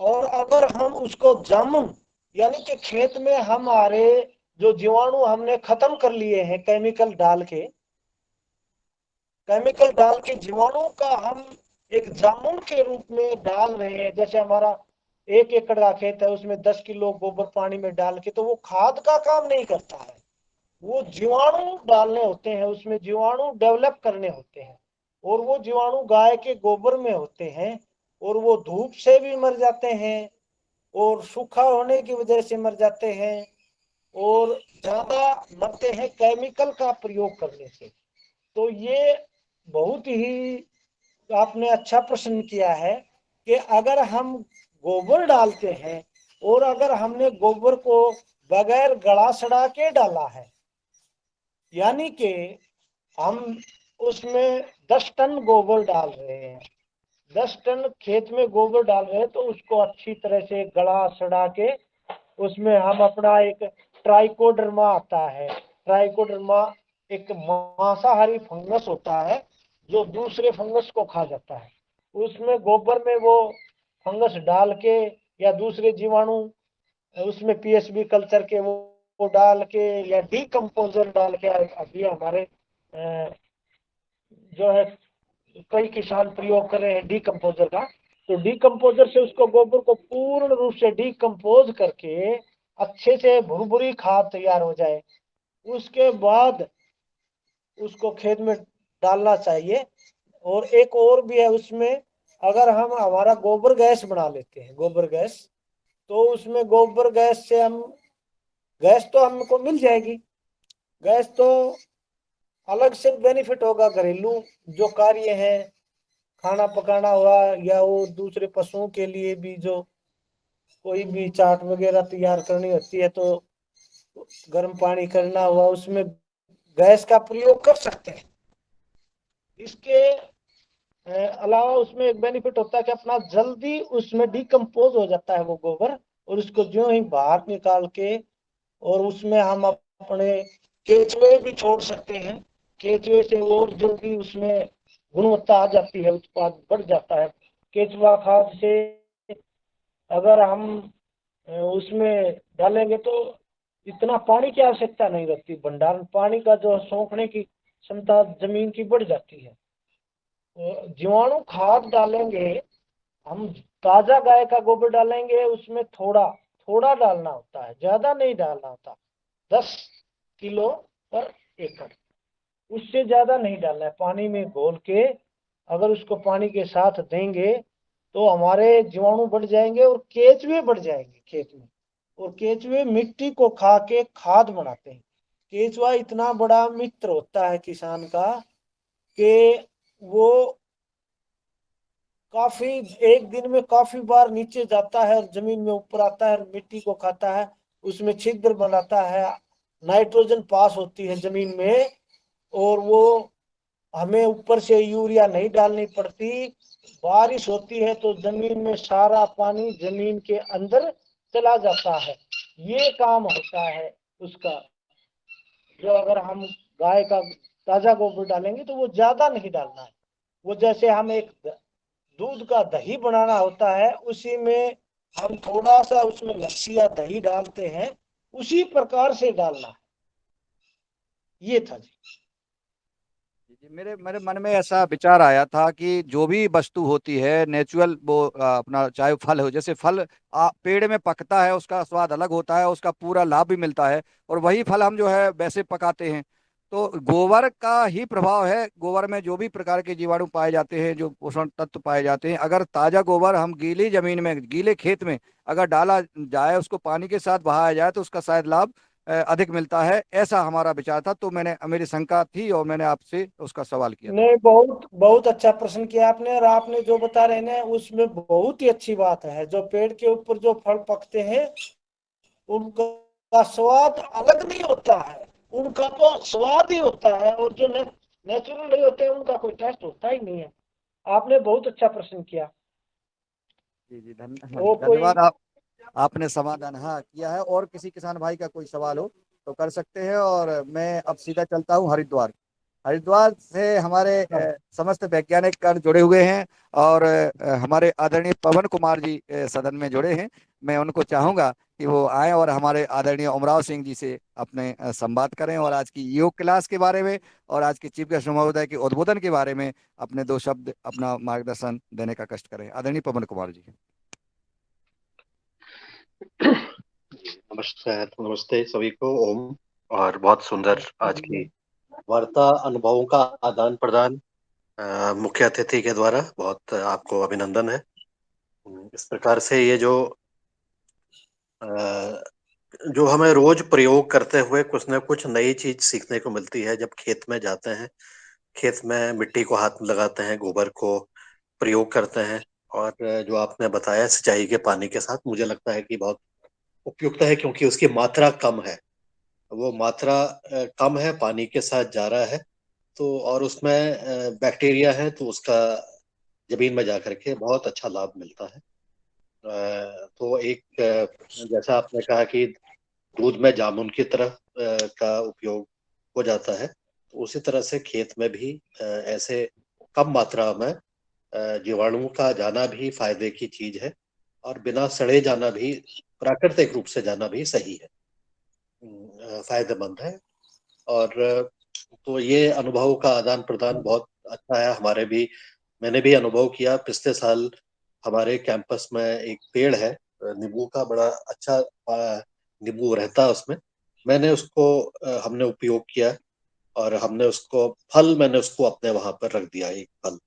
[SPEAKER 2] और अगर हम उसको जामुन, यानी कि खेत में हमारे जो जीवाणु हमने खत्म कर लिए हैं केमिकल डाल के जीवाणु का हम एक जामुन के रूप में डाल रहे हैं। जैसे हमारा 1 एकड़ का खेत है, उसमें 10 किलो गोबर पानी में डाल के, तो वो खाद का काम नहीं करता है। वो जीवाणु डालने होते हैं, उसमें जीवाणु डेवलप करने होते हैं। और वो जीवाणु गाय के गोबर में होते हैं, और वो धूप से भी मर जाते हैं और सूखा होने की वजह से मर जाते हैं, और ज्यादा मरते हैं केमिकल का प्रयोग करने से। तो ये बहुत ही आपने अच्छा प्रश्न किया है कि अगर हम गोबर डालते हैं, और अगर हमने गोबर को बगैर गड़ा सड़ा के डाला है, यानी कि हम उसमें 10 टन गोबर डाल रहे हैं, 10 टन खेत में गोबर डाल रहे हैं, तो उसको अच्छी तरह से गड़ा सड़ा के उसमें हम अपना एक ट्राइकोडर्मा आता है, ट्राइकोडर्मा एक मांसाहारी फंगस होता है, जो दूसरे फंगस को खा जाता है। उसमें गोबर में वो फंगस डाल के या दूसरे जीवाणु उसमें पीएसबी कल्चर के वो डाल के या डीकम्पोजर डाल के, अभी हमारे जो है कई किसान प्रयोग कर रहे हैं डीकम्पोजर का। तो डीकम्पोजर से उसको गोबर को पूर्ण रूप से डीकम्पोज करके अच्छे से भुरभुरी खाद तैयार हो जाए, उसके बाद उसको खेत में डालना चाहिए। और एक और भी है उसमें, अगर हम हमारा गोबर गैस बना लेते हैं, गोबर गैस, तो उसमें गोबर गैस से हम गैस तो हमको मिल जाएगी। गैस तो अलग से बेनिफिट होगा, घरेलू जो कार्य है, खाना पकाना हुआ या वो दूसरे पशुओं के लिए भी जो कोई भी चाट वगैरह तैयार करनी होती है, तो गर्म पानी करना हुआ, उसमें गैस का प्रयोग कर सकते हैं। इसके अलावा उसमें एक बेनिफिट होता है कि अपना जल्दी उसमें डिकम्पोज हो जाता है वो गोबर, और उसको जो ही बाहर निकाल के और उसमें हम अपने केचुए भी छोड़ सकते हैं। केचुए से और जल्दी उसमें गुणवत्ता आ जाती है, उत्पाद बढ़ जाता है। केचुआ खाद से अगर हम उसमें डालेंगे तो इतना पानी की आवश्यकता नहीं रहती, भंडारण पानी का जो सोखने की क्षमता जमीन की बढ़ जाती है। जीवाणु खाद डालेंगे हम, ताजा गाय का गोबर डालेंगे, उसमें थोड़ा थोड़ा डालना होता है, ज्यादा नहीं डालना होता, 10 किलो पर एकड़, उससे ज्यादा नहीं डालना है। पानी में घोल के अगर उसको पानी के साथ देंगे तो हमारे जीवाणु बढ़ जाएंगे और केचुए बढ़ जाएंगे खेत में। और केचुए मिट्टी को खा के खाद बनाते हैं। केचुआ इतना बड़ा मित्र होता है किसान का कि वो काफी एक दिन में काफी बार नीचे जाता है और जमीन में ऊपर आता है और मिट्टी को खाता है, उसमें छिद्र बनाता है, नाइट्रोजन पास होती है जमीन में, और वो हमें ऊपर से यूरिया नहीं डालनी पड़ती। बारिश होती है तो जमीन में सारा पानी जमीन के अंदर चला जाता है। ये काम होता है उसका। जो अगर हम गाय का ताजा गोबर डालेंगे तो वो ज्यादा नहीं डालना है। वो जैसे हम एक दूध का दही बनाना होता है, उसी में हम थोड़ा सा उसमें लस्सी या दही डालते हैं, उसी प्रकार से डालना है। ये था जी।
[SPEAKER 4] जी, मेरे मेरे मन में ऐसा विचार आया था कि जो भी वस्तु होती है नेचुरल, वो अपना चाहे फल हो, जैसे फल पेड़ में पकता है, उसका स्वाद अलग होता है, उसका पूरा लाभ भी मिलता है, और वही फल हम जो है वैसे पकाते हैं। तो गोबर का ही प्रभाव है, गोबर में जो भी प्रकार के जीवाणु पाए जाते हैं, जो पोषण तत्व पाए जाते हैं, अगर ताजा गोबर हम गीली जमीन में, गीले खेत में अगर डाला जाए, उसको पानी के साथ बहाया जाए, तो उसका शायद लाभ अधिक मिलता है। ऐसा हमारा विचार था, तो मैंने, मेरी शंका थी और मैंने आपसे उसका सवाल किया था।
[SPEAKER 2] नहीं, बहुत बहुत अच्छा प्रश्न किया आपने। और आपने जो बता रहे हैं उसमें बहुत ही अच्छी बात है। जो पेड़ के ऊपर जो फल पकते हैं उनका स्वाद अलग नहीं होता है, उनका तो स्वाद ही होता है, और जो नेचुरल नहीं होते हैं उनका कोई टेस्ट होता ही नहीं है। आपने बहुत अच्छा प्रश्न किया।
[SPEAKER 4] जी जी,
[SPEAKER 2] वो कोई
[SPEAKER 4] धन्यवाद। आप आपने समाधान हाँ किया है, और किसी किसान भाई का कोई सवाल हो तो कर सकते हैं। और मैं अब सीधा चलता हूँ हरिद्वार। हरिद्वार से हमारे
[SPEAKER 2] हाँ।
[SPEAKER 4] समस्त वैज्ञानिक कर जुड़े हुए हैं, और हमारे आदरणीय पवन कुमार जी सदन में जुड़े हैं। मैं उनको चाहूंगा कि वो आए और हमारे आदरणीय उमराव सिंह जी से अपने संवाद करें, और आज की योग क्लास के बारे में और आज के चीफ गेस्ट महोदय के उद्बोधन के बारे में अपने दो शब्द अपना मार्गदर्शन देने का कष्ट करें। आदरणीय पवन कुमार जी।
[SPEAKER 5] नमस्कार, नमस्ते सभी को। ओम। और बहुत सुंदर आज की वार्ता, अनुभवों का आदान प्रदान मुख्य अतिथि के द्वारा, बहुत आपको अभिनंदन है। इस प्रकार से ये जो हमें रोज प्रयोग करते हुए कुछ न कुछ नई चीज सीखने को मिलती है। जब खेत में जाते हैं, खेत में मिट्टी को हाथ में लगाते हैं, गोबर को प्रयोग करते हैं, और जो आपने बताया सिंचाई के पानी के साथ, मुझे लगता है कि बहुत उपयुक्त है, क्योंकि उसकी मात्रा कम है। वो मात्रा कम है, पानी के साथ जा रहा है, तो और उसमें बैक्टीरिया है, तो उसका जमीन में जा करके बहुत अच्छा लाभ मिलता है। तो एक जैसा आपने कहा कि दूध में जामुन की तरह का उपयोग हो जाता है, तो उसी तरह से खेत में भी ऐसे कम मात्रा में जीवाणुओं का जाना भी फायदे की चीज है, और बिना सड़े जाना भी, प्राकृतिक रूप से जाना भी सही है, फायदेमंद है। और तो ये अनुभव का आदान प्रदान बहुत अच्छा है हमारे भी। मैंने भी अनुभव किया पिछले साल, हमारे कैंपस में एक पेड़ है नींबू का, बड़ा अच्छा नींबू रहता है उसमें। मैंने उसको हमने उपयोग किया, और हमने उसको फल, मैंने उसको अपने वहां पर रख दिया एक फल,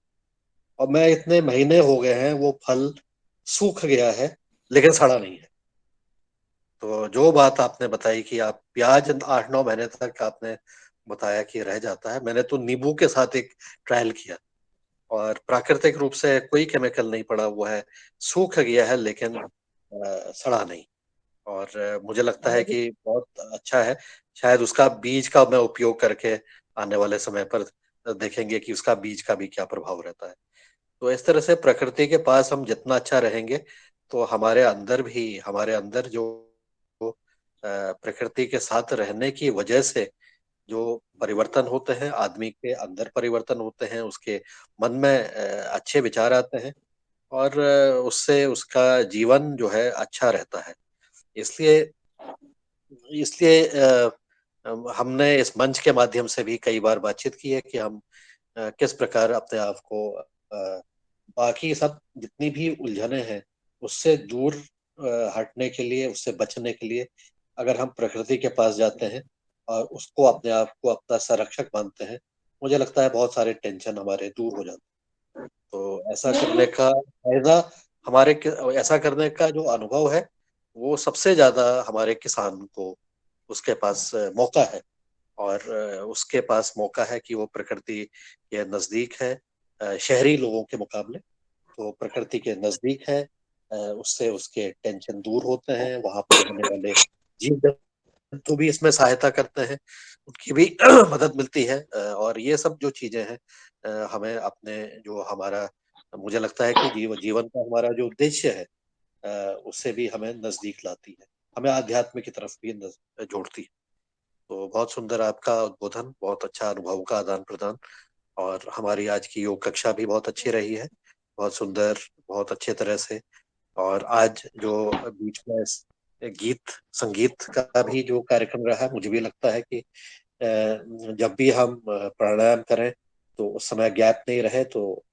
[SPEAKER 5] और मैं इतने महीने हो गए हैं वो फल सूख गया है लेकिन सड़ा नहीं है। तो जो बात आपने बताई कि आप प्याज 8-9 महीने तक आपने बताया कि रह जाता है, मैंने तो नींबू के साथ एक ट्रायल किया, और प्राकृतिक रूप से कोई केमिकल नहीं पड़ा हुआ है, सूख गया है लेकिन सड़ा नहीं। और मुझे लगता है कि बहुत अच्छा है। शायद उसका बीज का मैं उपयोग करके आने वाले समय पर देखेंगे कि उसका बीज का भी क्या प्रभाव रहता है। तो इस तरह से प्रकृति के पास हम जितना अच्छा रहेंगे, तो हमारे अंदर जो प्रकृति के साथ रहने की वजह से जो परिवर्तन होते हैं, आदमी के अंदर परिवर्तन होते हैं, उसके मन में अच्छे विचार आते हैं, और उससे उसका जीवन जो है अच्छा रहता है। इसलिए इसलिए हमने इस मंच के माध्यम से भी कई बार बातचीत की है कि हम किस प्रकार अपने आप को बाकी सब जितनी भी उलझने हैं उससे दूर हटने के लिए, उससे बचने के लिए, अगर हम प्रकृति के पास जाते हैं और उसको, अपने आप को अपना संरक्षक मानते हैं, मुझे लगता है बहुत सारे टेंशन हमारे दूर हो जाते हैं। तो ऐसा करने का फायदा, ऐसा करने का जो अनुभव है वो सबसे ज्यादा हमारे किसान को, उसके पास मौका है, और उसके पास मौका है कि वो प्रकृति के नजदीक है, शहरी लोगों के मुकाबले तो प्रकृति के नजदीक है। उससे उसके टेंशन दूर होते हैं, वहां पर रहने वाले जीव जंतु भी इसमें सहायता करते हैं, उनकी भी मदद मिलती है। और ये सब जो चीजें हैं हमें अपने, जो हमारा, मुझे लगता है कि जीवन का हमारा जो उद्देश्य है उससे भी हमें नजदीक लाती है, हमें आध्यात्म की तरफ भी जोड़ती है। तो बहुत सुंदर आपका उद्बोधन, बहुत अच्छा अनुभव का आदान प्रदान, और हमारी आज की योग कक्षा भी बहुत अच्छी रही है, बहुत सुंदर, बहुत अच्छे तरह से। और आज जो बीच में गीत संगीत का भी जो कार्यक्रम रहा, मुझे भी लगता है कि जब भी हम प्राणायाम करें तो उस समय गैप नहीं रहे, तो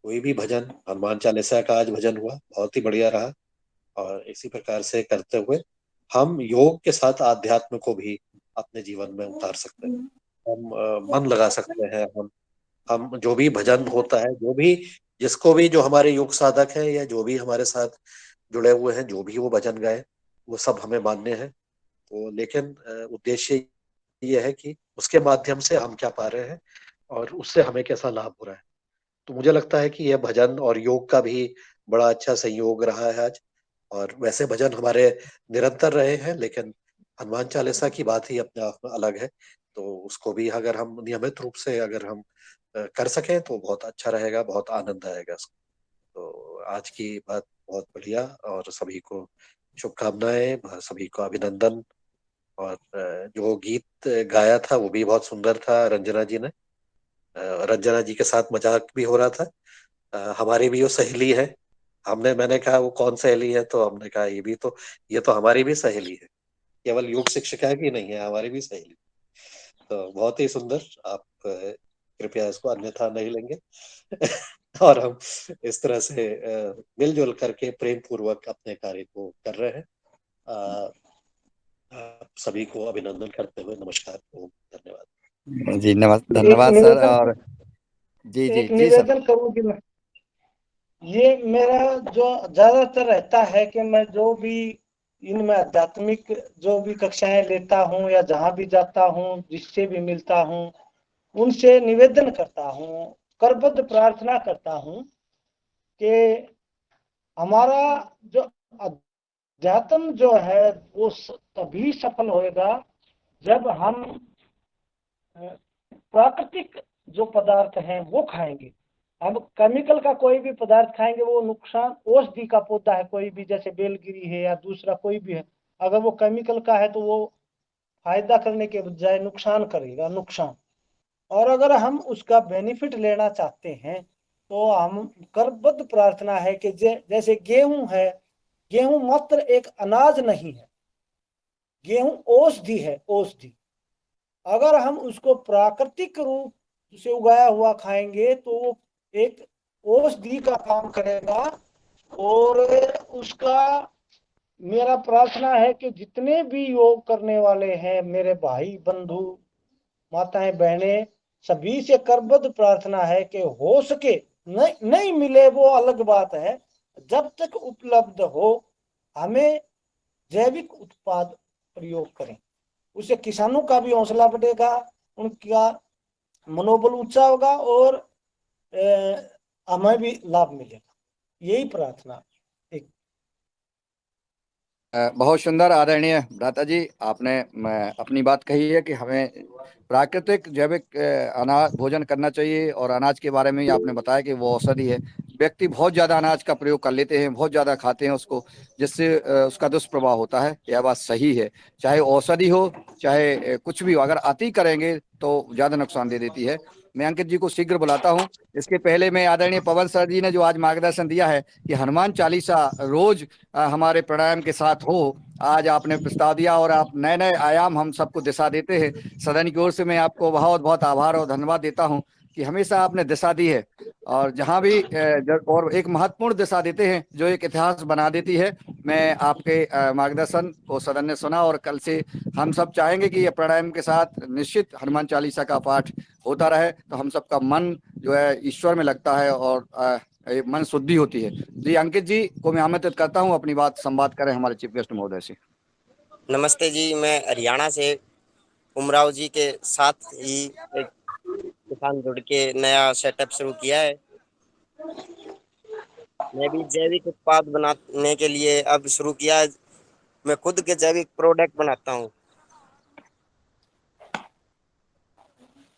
[SPEAKER 5] कोई भी भजन, हनुमान चालीसा का आज भजन हुआ, बहुत ही बढ़िया रहा। और इसी प्रकार से करते हुए हम योग के साथ आध्यात्म को भी अपने जीवन में उतार सकते हैं, हम मन लगा सकते हैं। हम जो भी भजन होता है, जो भी, जिसको भी, जो हमारे योग साधक हैं या जो भी हमारे साथ जुड़े हुए हैं, जो भी वो भजन गाए, वो सब हमें मान्य है। तो लेकिन उद्देश्य ये है कि उसके माध्यम से हम क्या पा रहे हैं और उससे हमें कैसा लाभ हो रहा है। तो मुझे लगता है कि यह भजन और योग का भी बड़ा अच्छा संयोग रहा है आज। और वैसे भजन हमारे निरंतर रहे हैं, लेकिन हनुमान चालीसा की बात ही अपने आप में अलग है। तो उसको भी अगर हम नियमित रूप से अगर हम कर सकें तो बहुत अच्छा रहेगा, बहुत आनंद आएगा उसको। तो आज की बात बहुत बढ़िया, और सभी को शुभकामनाएं, सभी को अभिनंदन। और जो गीत गाया था वो भी बहुत सुंदर था रंजना जी ने। रंजना जी के साथ मजाक भी हो रहा था। हमारी भी वो सहेली है। मैंने कहा वो कौन सहेली है, तो हमने कहा ये तो हमारी भी सहेली है, केवल योग शिक्षिका की नहीं है, हमारी भी सहेली। तो बहुत ही सुंदर। आप कृपया इसको अन्यथा नहीं लेंगे। और हम इस तरह से मिलजुल करके प्रेम पूर्वक अपने कार्य को कर रहे हैं। अ, आप सभी को अभिनंदन करते हुए नमस्कार, धन्यवाद।
[SPEAKER 4] जी
[SPEAKER 2] एक
[SPEAKER 4] धन्यवाद सर।
[SPEAKER 2] निवेदन
[SPEAKER 4] और जी जी
[SPEAKER 2] एक
[SPEAKER 4] जी सर।
[SPEAKER 2] निवेदन करूंगी मैं। ये मेरा जो ज्यादातर रहता है कि मैं जो भी इनमें आध्यात्मिक जो भी कक्षाएं लेता हूँ या जहां भी जाता हूँ, जिससे भी मिलता हूँ, उनसे निवेदन करता हूँ, करबद्ध प्रार्थना करता हूँ कि हमारा जो अध्यात्म जो है वो तभी सफल होएगा जब हम प्राकृतिक जो पदार्थ हैं वो खाएंगे। हम केमिकल का कोई भी पदार्थ खाएंगे वो नुकसान, औषधि का पौधा है कोई भी, जैसे बेलगिरी है या दूसरा कोई भी है, अगर वो केमिकल का है तो वो फायदा करने के बजाय नुकसान करेगा, नुकसान। और अगर हम उसका बेनिफिट लेना चाहते हैं तो हम करबद्ध प्रार्थना है कि जैसे गेहूं है, गेहूं मात्र एक अनाज नहीं है, गेहूं औषधि है, औषधि। अगर हम उसको प्राकृतिक रूप से उगाया हुआ खाएंगे तो वो एक औषधि का काम करेगा। और उसका मेरा प्रार्थना है कि जितने भी योग करने वाले हैं, मेरे भाई बंधु, माताएं बहनें, सभी से करबद्ध प्रार्थना है कि हो सके, नहीं मिले वो अलग बात है, जब तक उपलब्ध हो हमें जैविक उत्पाद प्रयोग करें। उससे किसानों का भी हौसला बढ़ेगा, उनका मनोबल ऊंचा होगा और हमें भी लाभ मिलेगा। यही प्रार्थना। एक
[SPEAKER 4] बहुत सुंदर आदरणीय भ्राता जी, आपने अपनी बात कही है कि हमें प्राकृतिक जैविक अनाज भोजन करना चाहिए, और अनाज के बारे में ही आपने बताया कि वो औषधि है। व्यक्ति बहुत ज़्यादा अनाज का प्रयोग कर लेते हैं, बहुत ज़्यादा खाते हैं उसको, जिससे उसका दुष्प्रभाव होता है। यह बात सही है, चाहे औषधि हो चाहे कुछ भी हो, अगर अति करेंगे तो ज़्यादा नुकसान दे देती है। मैं अंकित जी को शीघ्र बुलाता हूँ। इसके पहले मैं आदरणीय पवन सर जी ने जो आज मार्गदर्शन दिया है कि हनुमान चालीसा रोज हमारे प्राणायाम के साथ हो, आज आपने प्रस्ताव दिया और आप नए नए आयाम हम सबको दिशा देते हैं। सदन की ओर से मैं आपको बहुत बहुत आभार और धन्यवाद देता हूं कि हमेशा आपने दिशा दी है, और जहां भी और एक महत्वपूर्ण दिशा देते हैं जो एक इतिहास बना देती है। मैं आपके मार्गदर्शन को सदन ने सुना, और कल से हम सब चाहेंगे कि ये प्राणायाम के साथ निश्चित हनुमान चालीसा का पाठ होता रहे, तो हम सबका मन जो है ईश्वर में लगता है, और मन शुद्धि होती है। जी, अंकित जी को मैं आमंत्रित करता हूं अपनी बात संवाद करें हमारे चीफ गेस्ट महोदय से।
[SPEAKER 6] नमस्ते जी, मैं हरियाणा से उमराव जी के साथ ही एक किसान जुड़ के नया सेटअप शुरू किया है। मैं भी जैविक उत्पाद बनाने के लिए अब शुरू किया है। मैं खुद के जैविक प्रोडक्ट बनाता हूँ।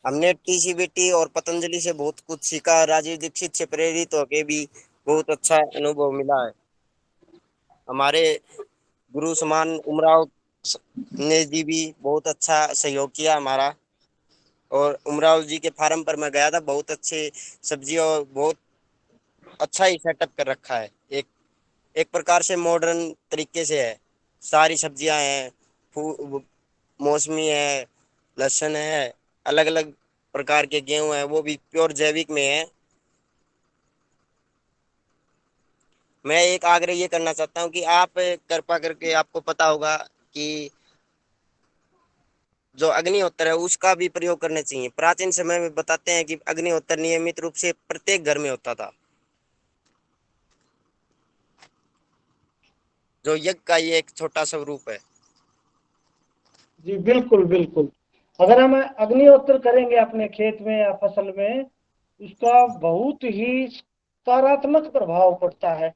[SPEAKER 6] हमने टीसीबीटी और पतंजलि से बहुत कुछ सीखा। राजीव दीक्षित से प्रेरित होके भी बहुत अच्छा अनुभव मिला है। हमारे गुरु समान उमराव ने जी भी बहुत अच्छा सहयोग किया हमारा। और उमराव जी के फार्म पर मैं गया था, बहुत अच्छे सब्जी और बहुत अच्छा ही सेटअप कर रखा है। एक एक प्रकार से मॉडर्न तरीके से है। सारी सब्जियां हैं, मौसमी है, लहसुन है, अलग अलग प्रकार के गेहूं है, वो भी प्योर जैविक में है। मैं एक आग्रह ये करना चाहता हूँ कि आप कृपा करके, आपको पता होगा कि जो अग्निहोत्र है उसका भी प्रयोग करना चाहिए। प्राचीन समय में बताते हैं कि अग्निहोत्र नियमित रूप से प्रत्येक घर में होता था, जो यज्ञ का ये एक छोटा सा रूप है।
[SPEAKER 2] जी बिल्कुल बिल्कुल। अगर हम अग्निहोत्र करेंगे अपने खेत में या फसल में, उसका बहुत ही सकारात्मक प्रभाव पड़ता है।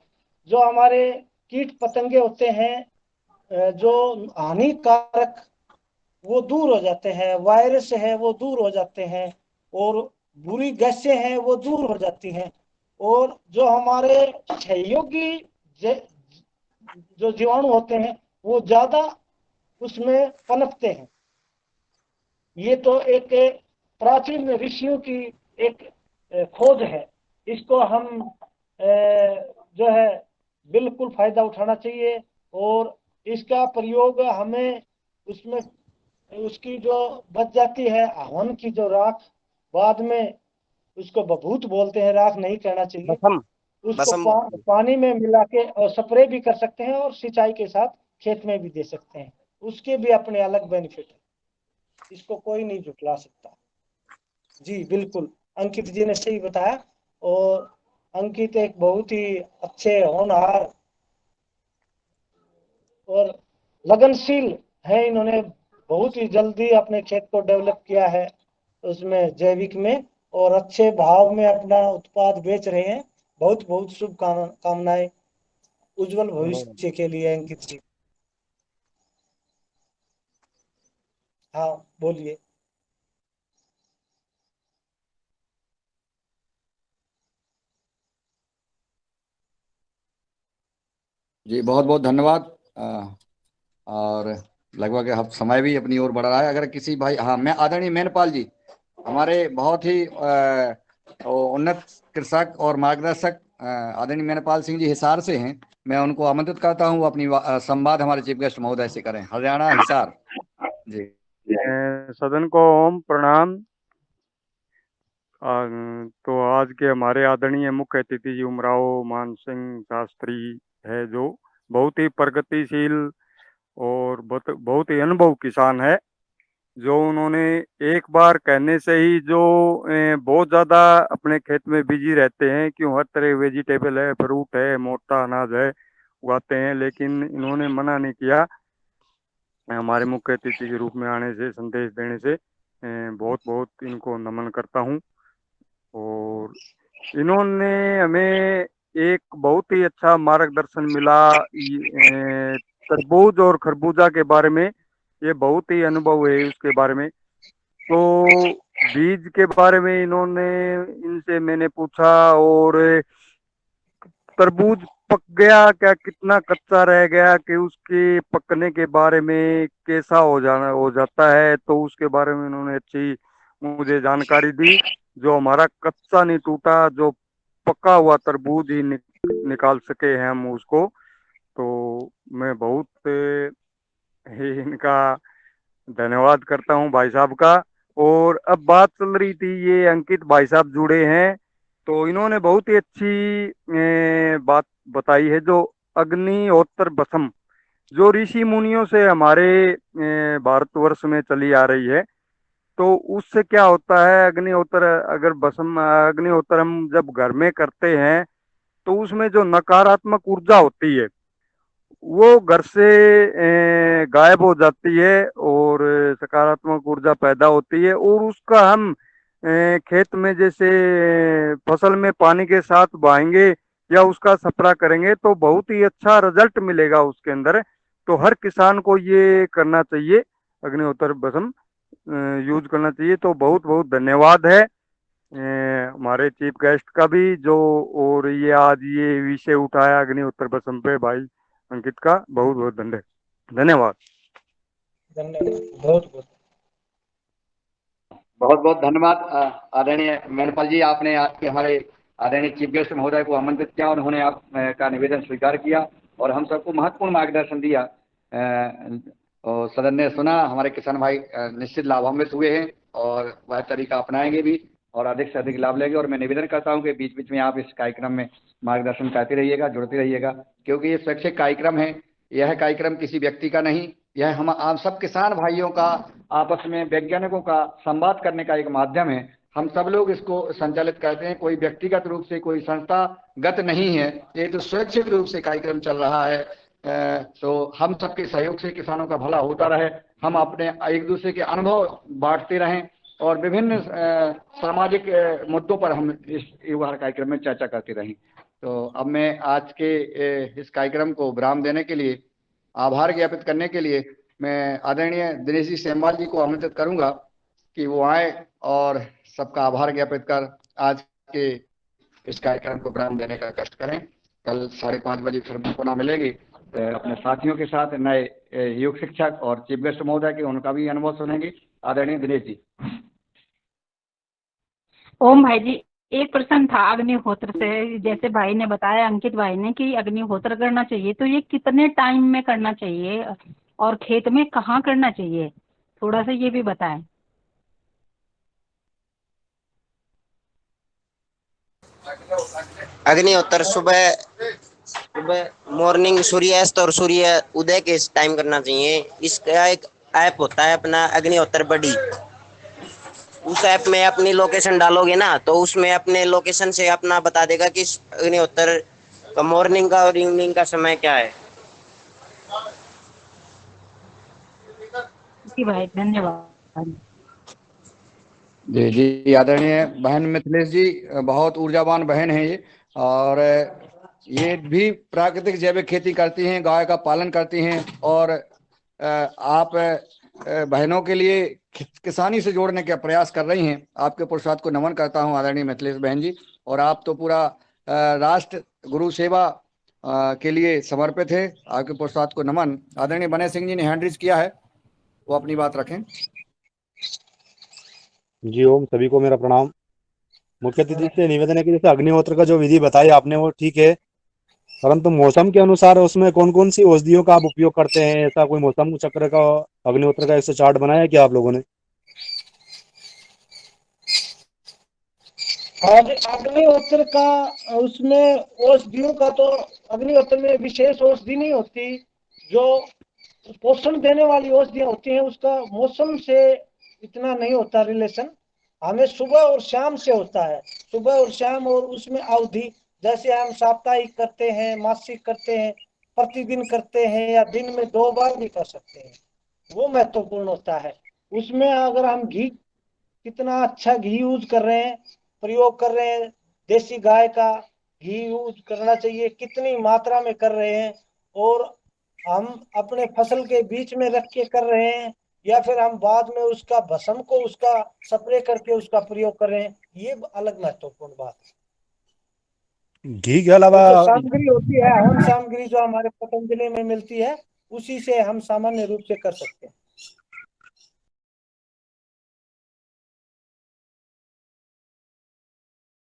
[SPEAKER 2] जो हमारे कीट पतंगे होते हैं जो हानिकारक, वो दूर हो जाते हैं, वायरस है वो दूर हो जाते हैं, और बुरी गैसें हैं वो दूर हो जाती हैं। और जो हमारे सहयोगी जो जीवाणु होते हैं वो ज्यादा उसमें पनपते हैं। ये तो एक प्राचीन ऋषियों की एक खोज है। इसको हम जो है बिल्कुल फायदा उठाना चाहिए। और इसका प्रयोग हमें उसमें उसकी जो बच जाती है हवन की जो राख, बाद में उसको बभूत बोलते हैं, राख नहीं कहना चाहिए।
[SPEAKER 6] बसम
[SPEAKER 2] उसको
[SPEAKER 6] बसम
[SPEAKER 2] पानी में मिला के और स्प्रे भी कर सकते हैं, और सिंचाई के साथ खेत में भी दे सकते हैं। उसके भी अपने अलग बेनिफिट है, इसको कोई नहीं झुठला सकता। जी बिल्कुल, अंकित जी ने सही बताया। और अंकित एक बहुत ही अच्छे होनहार और लगनशील है। इन्होंने बहुत ही जल्दी अपने खेत को डेवलप किया है उसमें जैविक में, और अच्छे भाव में अपना उत्पाद बेच रहे हैं। बहुत बहुत शुभकामनाएं उज्जवल भविष्य के लिए अंकित जी। हाँ बोलिए।
[SPEAKER 4] जी, बहुत बहुत धन्यवाद। और लगभग अब समय भी अपनी ओर बढ़ रहा है। अगर किसी भाई, हाँ, मैं आदरणीय मेनपाल जी,
[SPEAKER 3] हमारे बहुत ही उन्नत कृषक और मार्गदर्शक आदरणीय मेनपाल सिंह जी हिसार से हैं। मैं उनको आमंत्रित करता हूँ अपनी संवाद हमारे चीफ गेस्ट महोदय से करें। हरियाणा हिसार जी।
[SPEAKER 7] सदन को ओम प्रणाम। तो आज के हमारे आदरणीय मुख्य अतिथि जी उमराव मान सिंह शास्त्री है, जो बहुत ही प्रगतिशील और बहुत ही अनुभव किसान है, जो उन्होंने एक बार कहने से ही जो बहुत ज़्यादा अपने खेत में बिजी रहते हैं, क्यों हर तरह वेजिटेबल है, फ्रूट है, मोटा अनाज है उगाते हैं, लेकिन इन्होंने मना नहीं किया। हमारे मुख्य अतिथि के रूप में आने से, संदेश देने से बहुत बहुत इनको नमन करता हूँ। और इन्होंने हमें एक बहुत ही अच्छा मार्गदर्शन मिला तरबूज और खरबूजा के बारे में। ये बहुत ही अनुभव है उसके बारे में। तो बीज के बारे में इन्होंने, इनसे मैंने पूछा, और तरबूज पक गया क्या, कितना कच्चा रह गया, कि उसके पकने के बारे में कैसा हो जाता है, तो उसके बारे में उन्होंने अच्छी मुझे जानकारी दी। जो हमारा कच्चा नहीं टूटा, जो पका हुआ तरबूज ही निकाल सके हैं हम उसको। तो मैं बहुत ही इनका धन्यवाद करता हूँ भाई साहब का। और अब बात चल रही थी, ये अंकित भाई साहब जुड़े हैं, तो इन्होंने बहुत ही अच्छी बात बताई है, जो अग्निहोत्र भस्म, जो ऋषि मुनियों से हमारे भारतवर्ष में चली आ रही है। तो उससे क्या होता है, अग्निहोत्र अगर भस्म अग्निहोत्र हम जब घर में करते हैं, तो उसमें जो नकारात्मक ऊर्जा होती है वो घर से गायब हो जाती है, और सकारात्मक ऊर्जा पैदा होती है, और उसका हम खेत में जैसे फसल में पानी के साथ बहाएंगे या उसका स्प्रे करेंगे, तो बहुत ही अच्छा रिजल्ट मिलेगा उसके अंदर। तो हर किसान को ये करना चाहिए, अग्निहोत्र भस्म यूज करना चाहिए। तो बहुत बहुत धन्यवाद है हमारे चीफ गेस्ट का भी, जो और ये आज ये विषय उठाया अग्निहोत्र भस्म पे, भाई अंकित का बहुत बहुत धन्यवाद।
[SPEAKER 2] धन्यवाद, बहुत बहुत
[SPEAKER 3] बहुत बहुत धन्यवाद आदरणीय मेनपाल जी, आपने आज के हमारे आदरणीय चीफ गेस्ट महोदय को आमंत्रित किया और उन्होंने आप का निवेदन स्वीकार किया और हम सबको महत्वपूर्ण मार्गदर्शन दिया। और सदन ने सुना, हमारे किसान भाई निश्चित लाभान्वित हुए हैं और वह तरीका अपनाएंगे भी और अधिक से अधिक लाभ लेंगे। और मैं निवेदन करता हूं कि बीच बीच में आप इस कार्यक्रम में मार्गदर्शन करते रहिएगा, जुड़ते रहिएगा, क्योंकि ये स्वैच्छिक कार्यक्रम है। यह कार्यक्रम किसी व्यक्ति का नहीं, यह हम आप सब किसान भाइयों का, आपस में वैज्ञानिकों का संवाद करने का एक माध्यम है। हम सब लोग इसको संचालित करते हैं, कोई व्यक्तिगत रूप से, कोई संस्थागत नहीं है, ये तो स्वैच्छिक रूप से कार्यक्रम चल रहा है। तो हम सबके सहयोग से किसानों का भला होता रहे, हम अपने एक दूसरे के अनुभव बांटते रहें और विभिन्न सामाजिक मुद्दों पर हम इस युवा कार्यक्रम में चर्चा करते रहें। तो अब मैं आज के इस कार्यक्रम को विराम देने के लिए, आभार ज्ञापित करने के लिए मैं आदरणीय दिनेश जी सेमवाल जी को आमंत्रित करूंगा कि वो आए और सबका आभार ज्ञापित कर आज के इस कार्यक्रम को विराम देने का कष्ट करें। कल 5:30 बजे फिर पुनः मिलेंगे अपने साथियों के साथ, नए योग शिक्षक और चीफ गेस्ट महोदय के, उनका भी अनुभव सुनेंगे। आदरणीय दिनेश जी।
[SPEAKER 8] ओम भाई जी, एक प्रश्न था अग्निहोत्र से। जैसे भाई ने बताया, अंकित भाई ने, कि अग्निहोत्र करना चाहिए, तो ये कितने टाइम में करना चाहिए और खेत में कहाँ करना चाहिए, थोड़ा सा ये भी बताएं।
[SPEAKER 6] अग्निहोत्र सुबह सुबह मॉर्निंग सूर्यास्त और सूर्य उदय के टाइम करना चाहिए। इसका एक ऐप होता है अपना अग्निहोत्र बडी, उस ऐप में अपनी लोकेशन डालोगे ना, तो उसमें अपने लोकेशन से अपना बता देगा कि अग्निहोत्र का मॉर्निंग का और इवनिंग का समय क्या है।
[SPEAKER 8] जी भाई, धन्यवाद।
[SPEAKER 3] जी जी, आदरणीय बहन मिथिलेश जी, बहुत ऊर्जावान बहन है ये, और ये भी प्राकृतिक जैविक खेती करती हैं, गाय का पालन करती हैं, और आप बहनों के लिए किसानी से जोड़ने का प्रयास कर रही हैं। आपके पुरुषार्थ को नमन करता हूं आदरणीय मिथिलेश बहन जी। और आप तो पूरा राष्ट्र गुरु सेवा के लिए समर्पित है, आपके पुरुषार्थ को नमन। आदरणीय बने सिंह जी ने हैंड रेज किया है, वो अपनी बात रखें।
[SPEAKER 9] जी ओम, सभी को मेरा प्रणाम। मुख्य अतिथि से निवेदन है कि जैसे अग्निहोत्र का जो विधि बताई आपने वो ठीक है, परंतु मौसम के अनुसार उसमें कौन कौन सी औषधियों का आप उपयोग करते हैं? ऐसा कोई मौसम चक्र का अग्निहोत्र का ऐसा चार्ट बनाया है क्या आप लोगों ने?
[SPEAKER 2] और अग्निहोत्र का उसमें औषधियों का तो अग्निहोत्र में विशेष औषधि नहीं होती, जो पोषण देने वाली औषधियां होती हैं उसका मौसम से इतना नहीं होता रिलेशन। हमें सुबह और शाम से होता है, सुबह और शाम, और उसमें अवधि जैसे हम साप्ताहिक करते हैं, मासिक करते हैं, प्रतिदिन करते हैं, या दिन में 2 बार भी कर सकते हैं, वो महत्वपूर्ण होता है। उसमें अगर हम घी, कितना अच्छा घी यूज कर रहे हैं, प्रयोग कर रहे हैं, देसी गाय का घी यूज करना चाहिए, कितनी मात्रा में कर रहे हैं, और हम अपने फसल के बीच में रख के कर रहे हैं, या फिर हम बाद में उसका भस्म को उसका स्प्रे करके उसका प्रयोग कर रहे हैं, ये अलग महत्वपूर्ण बात है।
[SPEAKER 9] घी के अलावा
[SPEAKER 2] वो जो सामग्री होती है, हवन सामग्री जो हमारे पतंजलि में मिलती है, उसी से हम सामान्य रूप से कर सकते हैं।